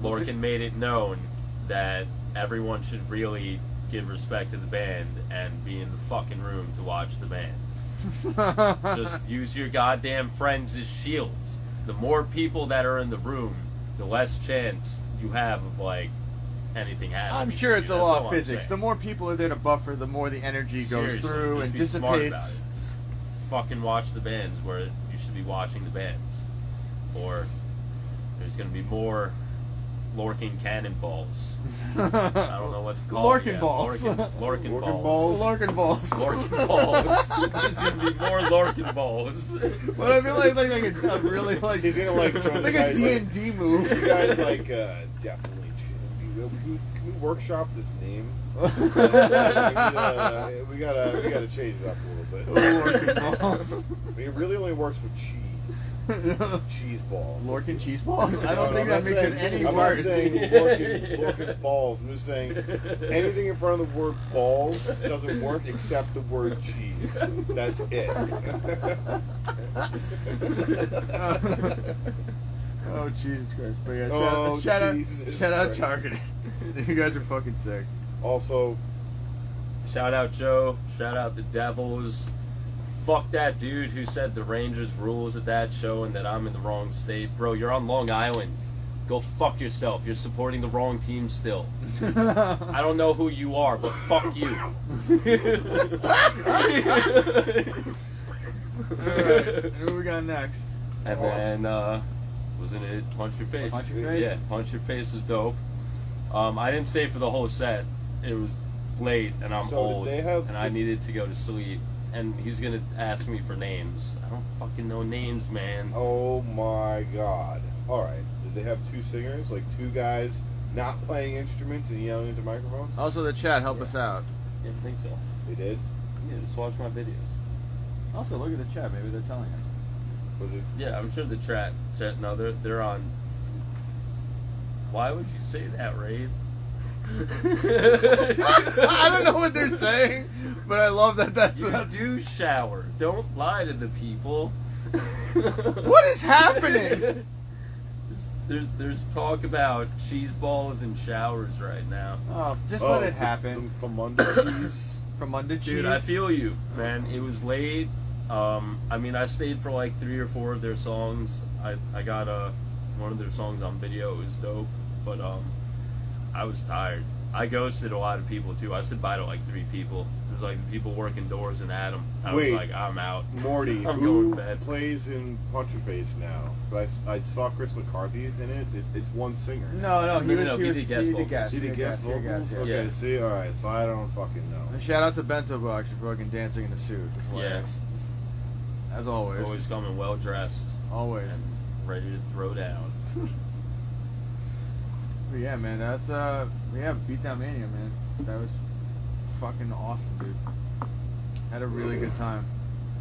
Lorcan made it known that everyone should really give respect to the band and be in the fucking room to watch the band. Just use your goddamn friends as shields. The more people that are in the room, the less chance you have of like anything happening. I'm sure it's a That's law all of I'm physics. saying. The more people are there to buffer, the more the energy goes Seriously, through just and be smart about dissipates. it. Just fucking watch the bands where you should be watching the bands, or there's gonna be more Lorcan cannonballs. I don't know what to call Lorcan it. Yeah, balls. Lorcan balls. Lorcan balls. Lorcan balls. There's gonna be more Lorcan balls. But I feel like a really like He's gonna like it's like a D&D move. You guys like definitely. Can we workshop this name? We gotta change it up a little bit. Lorcan balls. It really only works with cheese. Cheese balls. Lorcan cheese balls? I don't think that makes it any I'm worse. not saying Lorcan balls. I'm just saying anything in front of the word balls doesn't work except the word cheese. That's it. Oh Jesus Christ! But yeah, Oh, shout out Jesus Targeted. You guys are fucking sick. Also, Shout out Joe. Shout out the Devils. Fuck that dude who said the Rangers rules at that show and that I'm in the wrong state. Bro, you're on Long Island. Go fuck yourself. You're supporting the wrong team still. I don't know who you are, but fuck you. Alright, who we got next? And then, wasn't it Punch Your Face? Punch Your Face? Yeah, Punch Your Face was dope. I didn't stay for the whole set. It was late and I'm So old did they have and I needed to go to sleep. And he's gonna ask me for names. I don't fucking know names, man. oh my god. Alright, did they have two singers? Like two guys not playing instruments and yelling into microphones? Also, the chat, help us out. Yeah, I think so. They did? Yeah, just watch my videos. Also, look at the chat. Maybe they're telling us. Was it? Yeah, I'm sure the chat. No, they're on. Why would you say that, Raid? I don't know what they're saying, but I love that. You do shower. Don't lie to the people. What is happening? There's talk about cheese balls and showers right now. Oh, just let it happen. Some from under cheese. From under cheese. Dude, I feel you, man. It was late. I mean, I stayed for like 3 or 4 of their songs. I got one of their songs on video. It was dope, but I was tired. I ghosted a lot of people too. I said bye to like 3 people. It was like people working doors and Adam. I was like, I'm out. Morty, I'm who going to bed. plays in Punch Your Face now? I saw Chris McCarthy's in it. It's one singer. No, he did guest vocals. He did guest vocals? Okay, Yeah. see, alright, so I don't fucking know. And shout out to Bento Box for fucking dancing in the suit. It's hilarious. As always. Always coming well dressed Always. and ready to throw down. But yeah, man, that's Beatdownmania, man. That was fucking awesome, dude. Had a really good time.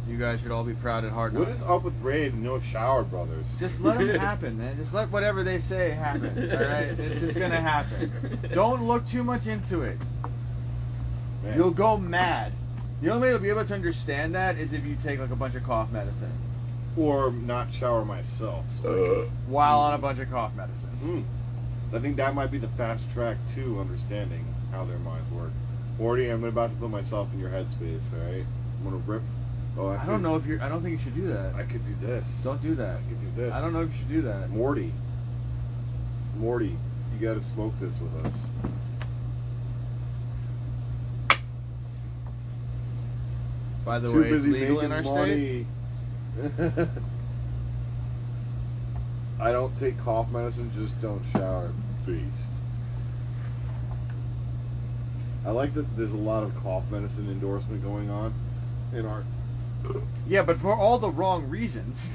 You guys should all be proud at Hard Knocks. What is up with Raid and no Shower Brothers? Just let them happen, man. Just let whatever they say happen. All right, it's just gonna happen. Don't look too much into it. Man. You'll go mad. The only way you'll be able to understand that is if you take like a bunch of cough medicine Or not shower myself. So while on a bunch of cough medicine. I think that might be the fast track to understanding how their minds work. Morty, I'm about to put myself in your headspace, alright? I'm gonna rip. Oh, I don't know if you're. I don't think you should do that. I could do this. Don't do that. I could do this. I don't know if you should do that. Morty, you gotta smoke this with us. By the Too way, it's busy legal in making our state. money. I don't take cough medicine, just don't shower. Beast. I like that there's a lot of cough medicine endorsement going on in our. Yeah, but for all the wrong reasons.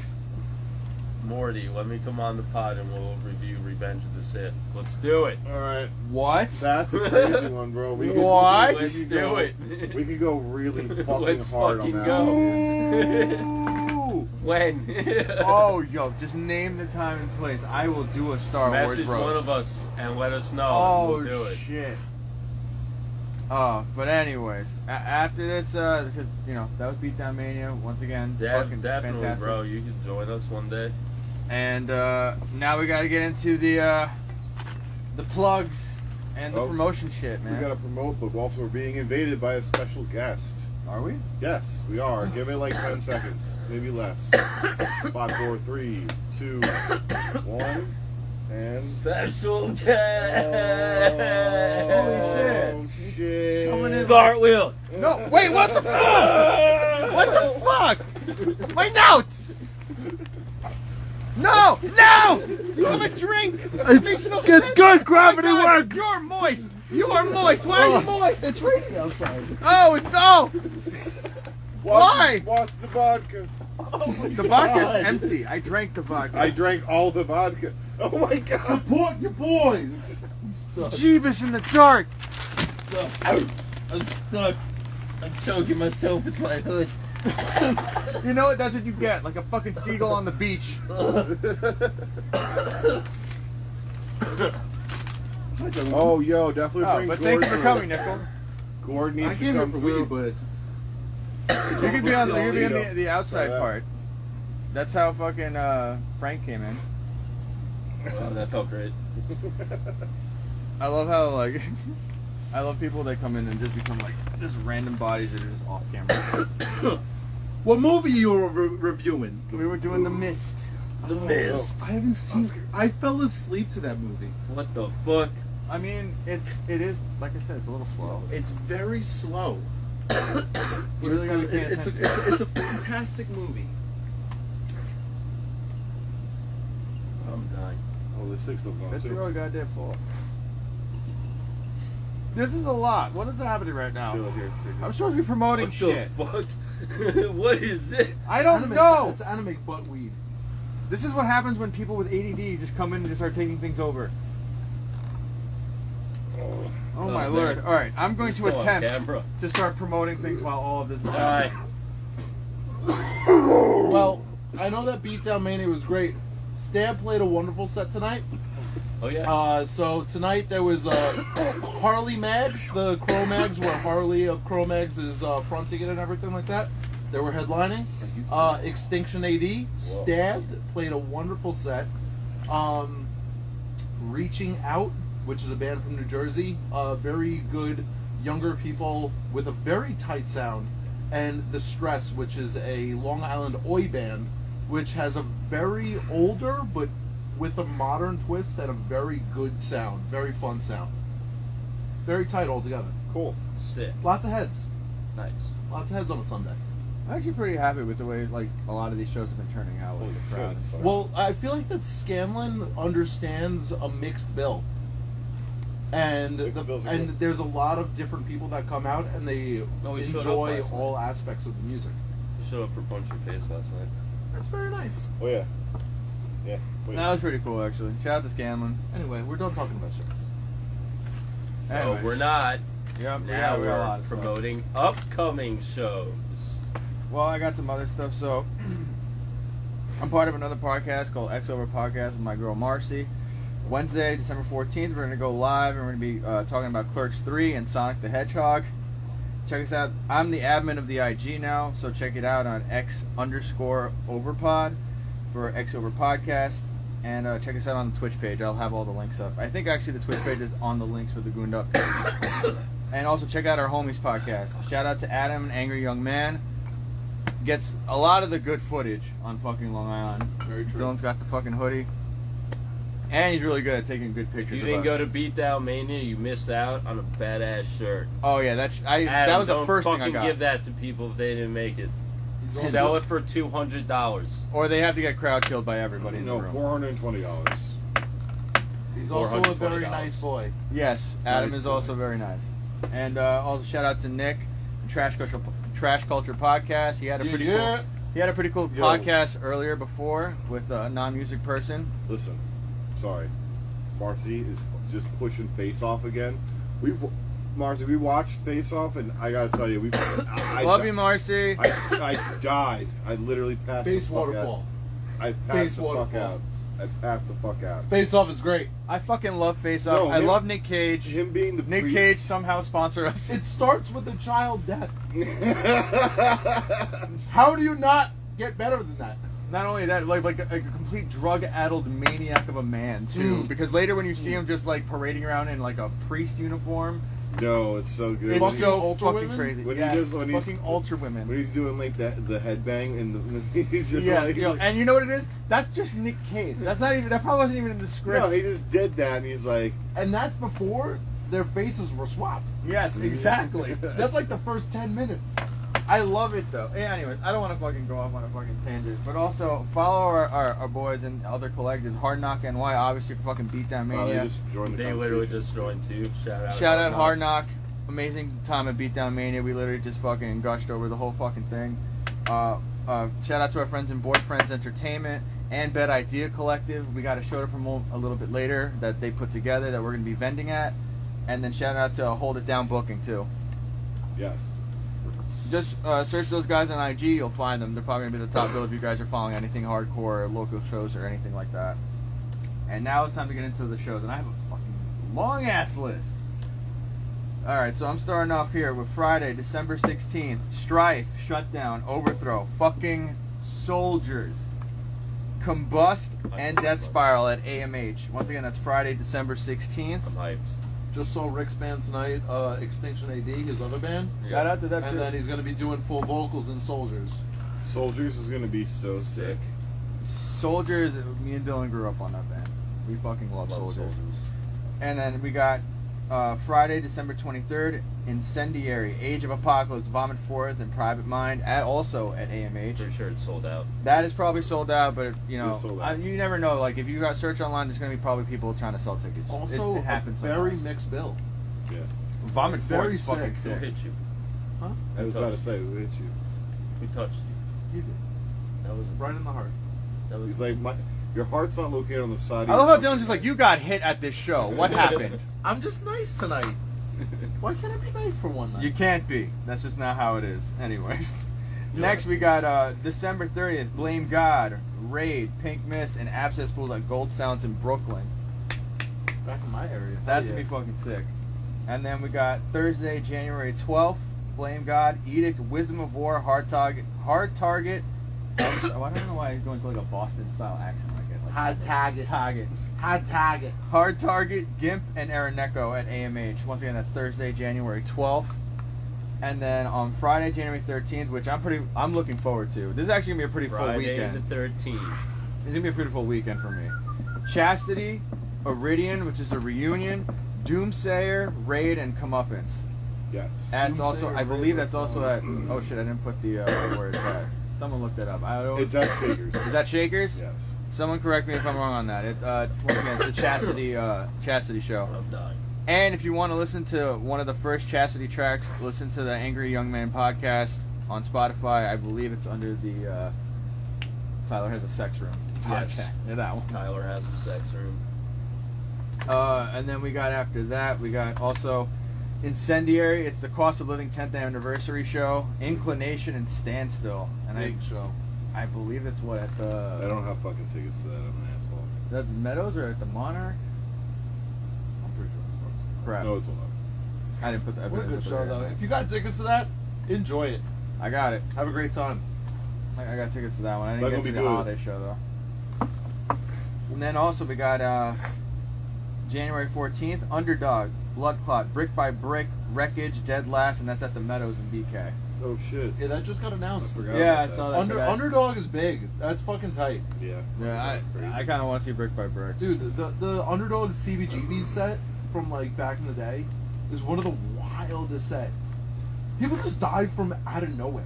Morty, let me come on the pod and we'll review Revenge of the Sith. Let's do it. Alright. What? That's a crazy one, bro. What? Let's do it. We could go really fucking Let's hard fucking on that. go. When? Oh, yo, just name the time and place. I will do a Star Wars Message roast. one of us and let us know. Oh, and we'll do it. shit. But anyways, after this, because, that was Beatdownmania, once again. Fucking Definitely, fantastic. bro. You can join us one day. And now we got to get into the plugs and the promotion shit, man. We gotta promote, but also we're being invaded by a special guest. Are we? Yes, we are. Give it like 10 seconds, maybe less. 5, 4, 3, 2, 1, and. Special guest. Holy shit. Coming in. Cartwheel. No, wait, what the fuck? What the fuck? My notes! No! No! You have a drink! It's good. Gravity works. You're moist! You are moist! Why are you moist? It's raining outside. Oh, it's oh! Why? Watch the vodka. The vodka's empty. I drank the vodka. I drank all the vodka. Oh my god. Support your boys. Jeebus in the dark! I'm stuck. I'm choking myself with my hood. You know what? That's what you get. Like a fucking seagull on the beach. Oh, yo, definitely Oh, bring but Gordon. thank you for coming, Nickel. Gordon I needs to came here come for through. weed, but You could be on the outside Yeah. part. That's how fucking Frank came in. Oh, that felt great. I love how like I love people that come in and just become like just random bodies that are just off camera. what movie you were reviewing? We were doing The Mist. The Mist. I haven't seen. I fell asleep to that movie. What the fuck? I mean, it is like I said, it's a little slow. It's very slow. You really gotta be paying it's a fantastic movie. I'm dying. Oh, this thing's still going That's too. really goddamn full. This is a lot. What is happening right now? Feel it here. I'm supposed to be promoting What shit. the fuck? What is it? I don't know. It's anime butt weed. This is what happens when people with ADD just come in and just start taking things over. Oh my man. lord. Alright, I'm going to Still on attempt camera. to start promoting things while all of this is Alright. happening. Well, I know that Beatdownmania was great. Stab played a wonderful set tonight. Oh yeah. So tonight there was Harley Mags, the Crow Mags, where Harley of Crow Mags is fronting it and everything like that. They were headlining. Extinction AD, Stabbed played a wonderful set. Reaching Out, which is a band from New Jersey, very good younger people with a very tight sound, and The Stress, which is a Long Island oi band, which has a very older but with a modern twist and a very good sound, very fun sound, very tight altogether. Cool. Sick. Lots of heads, Nice. lots of heads on a Sunday. I'm actually pretty happy with the way like a lot of these shows have been turning out with Holy the shit. crowd. it's- Well, I feel like that Scanlon understands a mixed bill, and Mixed bills are good. there's a lot of different people that come out and they Oh, he showed up enjoy last all aspects of the music. You showed up for Punch Your Face last night. That's very nice. Oh, yeah. Yeah. Wait. That was pretty cool actually. Shout out to Scanlon. Anyway, we're done talking about shows. Anyways. No, we're not. Yep, Now we got a lot we're of stuff. promoting upcoming shows. Well, I got some other stuff. So, I'm part of another podcast called X Over Podcast with my girl Marcy. Wednesday, December 14th, we're going to go live and we're going to be talking about Clerks 3 and Sonic the Hedgehog. Check us out. I'm the admin of the IG now, so check it out on X_overpod for X Over Podcast. And check us out on the Twitch page. I'll have all the links up. I think actually the Twitch page is on the links for the Gooned Up page. And also check out our Homies podcast. Shout out to Adam, an angry young man. Gets a lot of the good footage on fucking Long Island. Very true. Dylan's got the fucking hoodie. And he's really good at taking good If pictures you of didn't us. go to Beatdownmania, you missed out on a badass shirt. Oh yeah, that Adam, was the don't first thing I fucking got. give that to people if they didn't make it. Sell it for $200. Or they have to get crowd killed by everybody in the No, room. $420. He's also a very $420. nice boy. Yes, Adam Nice is boy. also very nice. And also shout out to Nick, Trash Culture Podcast. He had a pretty cool. He had a pretty cool Yo. podcast earlier before with a non-music person. Listen, sorry. Marcy is just pushing Face Off again. Marcy, we watched Face Off, and I gotta tell you, I Love you, Marcy. I died. I literally passed Face the fuck waterfall. out. I Face passed the fuck waterfall. out. I passed the fuck out. Face Off is great. I fucking love Face Off. No, I him- love Nick Cage. Him being the Nick priest. Cage somehow sponsor us. It starts with a child death. How do you not get better than that? Not only that, like a complete drug-addled maniac of a man too. Because later when you see him just like parading around in like a priest uniform, No, it's so good. it's When he- so Ultra fucking women? crazy. When he Yeah, does- when he's- fucking ultra women. when he's doing like the headbang and he's just Yeah, like, you know, and you know what it is? That's just Nick Cage. That's not even. That probably wasn't even in the script. no, he just did that and he's like, And that's before their faces were swapped. Yes, exactly. That's like the first 10 minutes. I love it though. Yeah, anyways, I don't want to fucking go off on a fucking tangent, but also follow our boys and other collectives. Hard Knock NY, obviously for fucking Beatdownmania. They just joined the They literally just joined too. Shout out Hard Knock. Amazing time at Beatdownmania. We literally just fucking gushed over the whole fucking thing. Shout out to our friends in Boyfriends Entertainment and Bed Idea Collective. We got a show to promote a little bit later that they put together that we're going to be vending at. And then shout out to Hold It Down Booking too. Yes. Just search those guys on IG, you'll find them. They're probably going to be the top bill if you guys are following anything hardcore, local shows, or anything like that. And now it's time to get into the shows, and I have a fucking long-ass list. Alright, so I'm starting off here with Friday, December 16th. Strife, Shutdown, Overthrow, fucking Soldiers, Combust, and Death Spiral at AMH. Once again, that's Friday, December 16th. I'm hyped. Just saw Rick's band tonight, Extinction AD, his other band. Shout out to that too. And then he's going to be doing full vocals in Soldiers. Soldiers is gonna be so sick. Soldiers, me and Dylan grew up on that band. We fucking love Soldiers. And then we got Friday, December 23rd, Incendiary, Age of Apocalypse, Vomit Forth, and Private Mind, also at AMH. Pretty sure it's sold out. That is probably sold out, but It's sold out. you never know. Like if you got search online, there's gonna be probably people trying to sell tickets. Also, it happens. a very sometimes. mixed bill. Yeah. Vomit Forth very is fucking sick. Who sick. hit you? Huh? I was about to say, who hit you? Who touched you? You did. That was Right in the heart. that was. He's like, your heart's not located on the side. I love how Dylan's just like, you got hit at this show. What happened? I'm just nice tonight. Why can't I be nice for one night? You can't be. That's just not how it is. Anyways. Next we got December 30th, Blame God, Raid, Pink Mist, and Abscess Pools at Gold Sounds in Brooklyn. Back in my area. That's Yeah. gonna be fucking sick. And then we got Thursday, January 12th, Blame God, Edict, Wisdom of War, Hard Target. I don't know why he's going to like a Boston style accent like it. Like Hard Target. Target. Hard Target. Hard Target, Gimp, and Araneko at AMH. Once again, that's Thursday, January 12th. And then on Friday, January 13th, which I'm looking forward to. This is actually gonna be a pretty full Friday weekend. the 13th. It's gonna be a pretty full weekend for me. Chastity, Iridian, which is a reunion, Doomsayer, Raid, and Comeuppance. Yes. That's also, I believe that's Raid. also at. Oh shit! I didn't put the where it's at. Someone looked it up. I don't. It's at Figures. Is that Shakers? Yes. Someone correct me if I'm wrong on that. Once again, it's the Chastity show. I'm dying. And if you want to listen to one of the first Chastity tracks, listen to the Angry Young Man podcast on Spotify. I believe it's under the Tyler Has a Sex Room Yes. podcast. Yeah, that one. Tyler Has a Sex Room. And then we got after that, we got also Incendiary. It's the Cost of Living 10th anniversary show. Inclination and Standstill. And Big show. I believe it's what at I the don't have fucking tickets to that. I'm an asshole. the Meadows or at the Monarch? I'm pretty sure it's close. Crap. No, it's not. I didn't put that. What a good show, though. If you got tickets to that, enjoy it. I got it. Have a great time. I got tickets to that one. I That didn't get gonna to be the good. holiday show though. And then also we got January 14th, Underdog, Blood Clot, Brick by Brick, Wreckage, Dead Last, and that's at the Meadows in BK. Oh shit. Yeah, that just got announced. I forgot Yeah, about I that. saw that. today. Underdog is big. That's fucking tight. Yeah. Yeah, That's crazy. I kind of want to see Brick by Brick. Dude, the Underdog CBGB set from like back in the day is one of the wildest set. People just died from out of nowhere.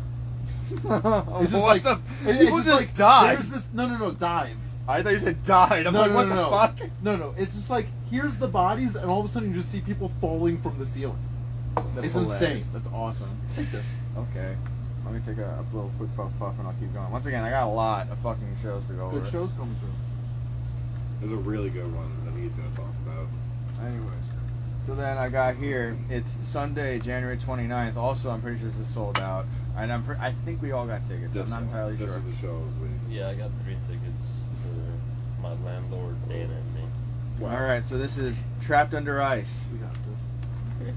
It's just What like the? it's People just just like died. There's this no dive. I thought you said died. I'm No, like, no, what no, the no. fuck? No, it's just like here's the bodies, and all of a sudden you just see people falling from the ceiling. That's It's hilarious. insane. That's awesome. Take this. Okay. Let me take a little quick puff and I'll keep going. Once again, I got a lot of fucking shows to go over. Good shows coming through. There's a really good one that he's gonna talk about. Anyways, so then I got here. It's Sunday, January 29th. Also, I'm pretty sure this is sold out, and I think we all got tickets. This I'm not entirely this sure. is the show I was waiting. Yeah, I got 3 tickets for my landlord, Dana, and me. All right, so this is Trapped Under Ice. We got this.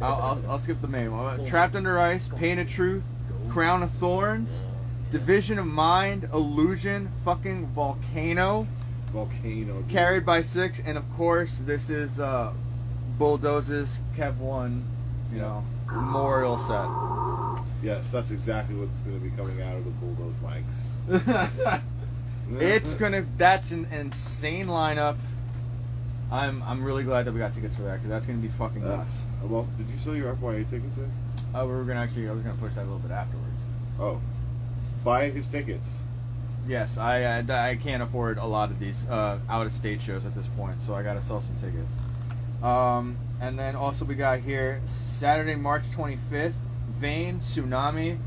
I'll skip the name. Trapped Under Ice, Pain of Truth, Crown of Thorns, Division of Mind, Illusion, fucking Volcano, Volcano. Carried by Six, and of course this is Bulldoz's Kev One, you know, memorial set. Yes, that's exactly what's gonna be coming out of the Bulldoze mics. That's an insane lineup. I'm really glad that we got tickets for that because that's gonna be fucking nuts. Well, did you sell your FYA tickets in? I was gonna push that a little bit afterwards. Oh. Buy his tickets. Yes, I can't afford a lot of these out-of-state shows at this point, so I gotta sell some tickets. And then also we got here Saturday, March 25th, Vane, Tsunami.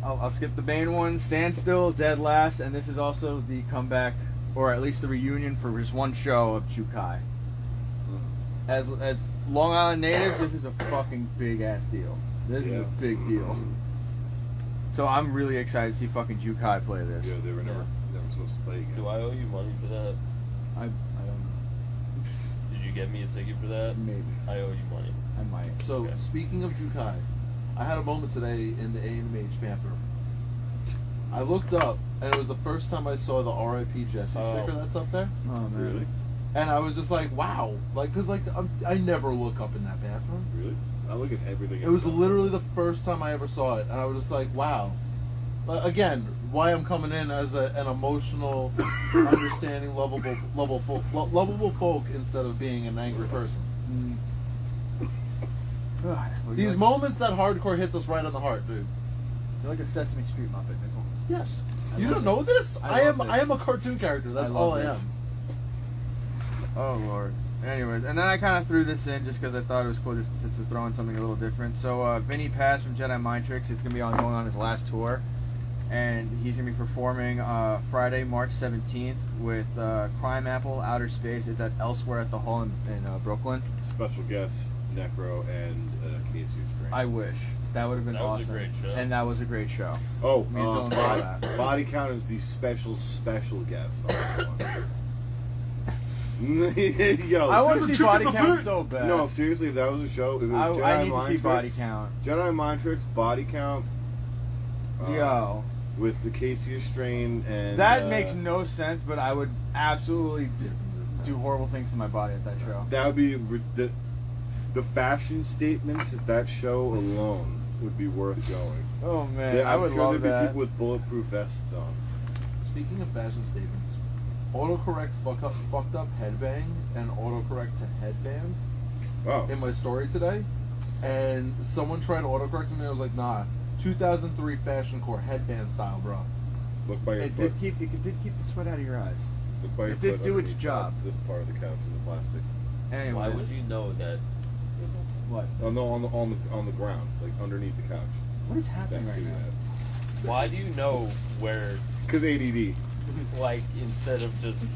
I'll skip the Bane one. Standstill, Dead Last, and this is also the comeback, or at least the reunion for just one show of Jukai. As Long Island natives, this is a fucking big ass deal. This is a big deal. So I'm really excited to see fucking Jukai play this. Yeah, they were never supposed to play again. Do I owe you money for that? I don't Did you get me a ticket for that? maybe I owe you money. I might. So, Okay. speaking of Jukai, I had a moment today in the A&MH bathroom. I looked up, and it was the first time I saw the R.I.P. Jesse sticker that's up there. Oh man. Really? And I was just like, wow. Like, because, like, I never look up in that bathroom. Really? I look at everything. It was literally the first time I ever saw it, and I was just like, wow. Again, why I'm coming in as an emotional, understanding, lovable folk instead of being an angry person. God, These moments that hardcore hits us right on the heart, dude. You're like a Sesame Street Muppet, Nickel. Yes. I You love don't know this? I love this. I am a cartoon character. That's I all love I this. am. Oh lord. Anyways, and then I kind of threw this in just because I thought it was cool just to throw in something a little different. So Vinny Paz from Jedi Mind Tricks is going to be going on his last tour, and he's going to be performing Friday, March 17th with Crime Apple, Outer Space. It's at Elsewhere at the Hall in Brooklyn. Special guests, Necro and Casey Strain. I wish. That would have been That was a awesome. great show. And that was a great show. Oh, Me and Dylan saw that. Body Count is the special guest on that one. Yo, I want to see chicken Body the Count boot. so bad. No, seriously, if that was a show, it was Jedi I need to Mind see Body Tricks, Count. Jedi Mind Tricks, Body Count. Yo. With the Casey Strain and That makes no sense, but I would absolutely just do horrible things to my body at that show. that would be the fashion statements at that show alone would be worth going. Oh man, Yeah, I would I'm sure love there'd be that. people with bulletproof vests on. Speaking of fashion statements, autocorrect fucked up headbang and autocorrect to headband Oh, in my story today, and someone tried autocorrecting me. I was like, nah, 2003 fashion core headband style, bro. look by your It foot. did keep the sweat out of your eyes. Look by your it did foot do its underneath job. This part of the couch in the plastic. Anyways, Why would you know that? what? Oh no, on the ground, like underneath the couch. What is happening Back right to now? that. Why do you know where, Because ADD. like, instead of just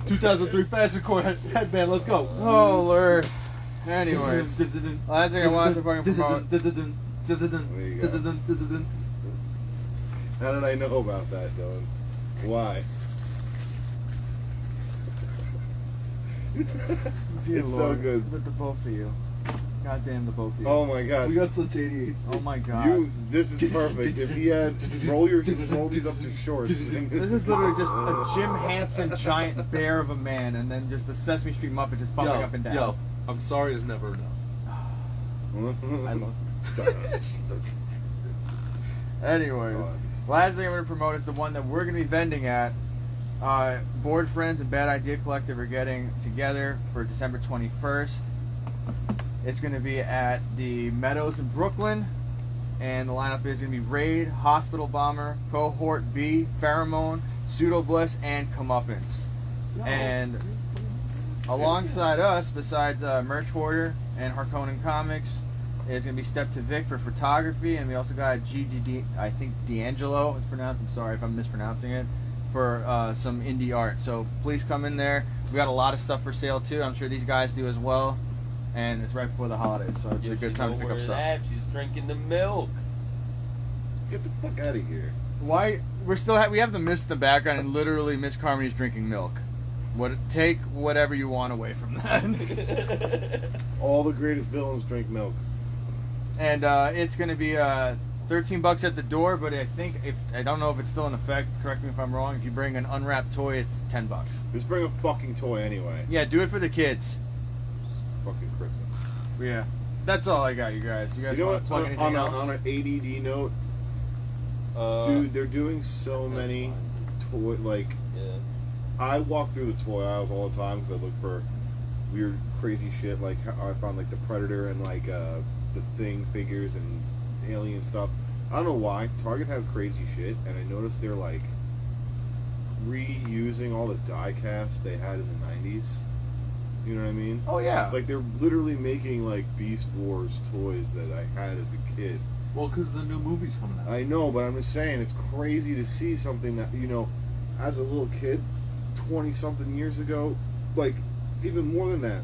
2003 fashion core headband. Let's go. Oh lord. Anyways, last thing I wanted to fucking promote. There you go. How did I know about that, Dylan? Why? Dear It's so Lord, good. With the both of you. God damn the both of you. Oh my god. We got such ADHD. Oh my god. This is perfect. If he had roll these up to shorts. This is literally just a Jim Henson giant bear of a man, and then just a Sesame Street Muppet just bumping up and down. Yo, I'm sorry is never enough. I love Anyway, last thing I'm going to promote is the one that we're going to be vending at. Board Friends and Bad Idea Collective are getting together for December 21st. It's going to be at the Meadows in Brooklyn, and the lineup is going to be Raid, Hospital Bomber, Cohort B, Pheromone, Pseudo Bliss, and Comeuppance. And alongside us, besides Merch Hoarder and Harkonnen Comics, is going to be Step to Vic for photography, and we also got GGD, I think D'Angelo it's pronounced, I'm sorry if I'm mispronouncing it, for some indie art. So please come in there. We got a lot of stuff for sale too. I'm sure these guys do as well. And it's right before the holidays, so it's a good time to pick up stuff. She's drinking the milk. Get the fuck out of here. Why we have the mist in the background, and literally Miss Carmody's drinking milk. Take whatever you want away from that. All the greatest villains drink milk. And it's going to be $13 at the door, but I don't know if it's still in effect. Correct me if I'm wrong. If you bring an unwrapped toy, it's $10. Just bring a fucking toy anyway. Yeah, do it for the kids. Fucking Christmas. Yeah, that's all I got, you guys. You guys You know want what? to plug anything else? On an ADD note, dude, they're doing so many toy. Like, Yeah. I walk through the toy aisles all the time because I look for weird, crazy shit. Like, I found like the Predator and like the Thing figures and alien stuff. I don't know why. Target has crazy shit, and I noticed they're like reusing all the die casts they had in the 90s. You know what I mean? Oh yeah. Like they're literally making like Beast Wars toys that I had as a kid. Well, because the new movie's coming out. I know, but I'm just saying it's crazy to see something that, you know, as a little kid, 20-something years ago, like even more than that,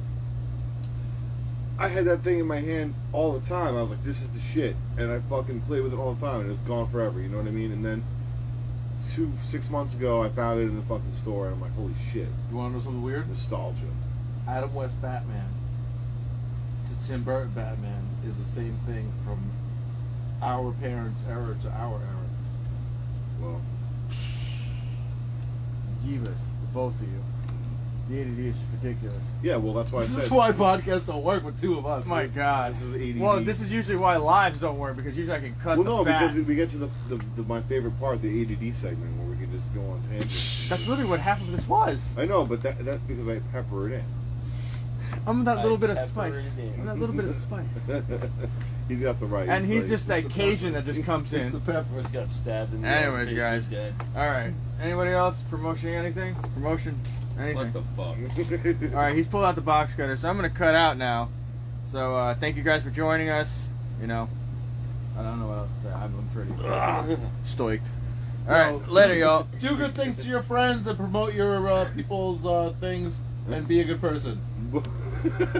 I had that thing in my hand all the time. I was like, this is the shit, and I fucking play with it all the time, and it's gone forever. You know what I mean? And then 6 months ago, I found it in the fucking store, and I'm like, holy shit, You want to know something weird? nostalgia. Adam West Batman to Tim Burton Batman is the same thing from our parents' era to our era. Well, Jeebus, both of you. The ADD is ridiculous. yeah, well, that's why This I is said. why podcasts don't work with two of us. Oh my God. This is ADD. Well, this is usually why lives don't work, because usually I can cut Well, the no, fat. because we get to the my favorite part, the ADD segment, where we can just go on tangents. That's literally what half of this was. I know, but that's because I pepper it in. I'm that little I bit of pepper spice. it in. I'm that little bit of spice. He's got the right. And he's like- just that Cajun that just comes It's the in. pepper. Got stabbed in the Anyways, armpit, guys. he's dead. Alright. Anybody else promoting anything? Promotion? Anything? What the fuck? Alright, he's pulled out the box cutter, so I'm going to cut out now. So, thank you guys for joining us. You know, I don't know what else to say. I'm pretty stoic. Alright, No. later, y'all. Do good things to your friends and promote your people's things and be a good person.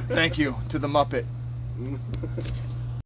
Thank you to the Muppet.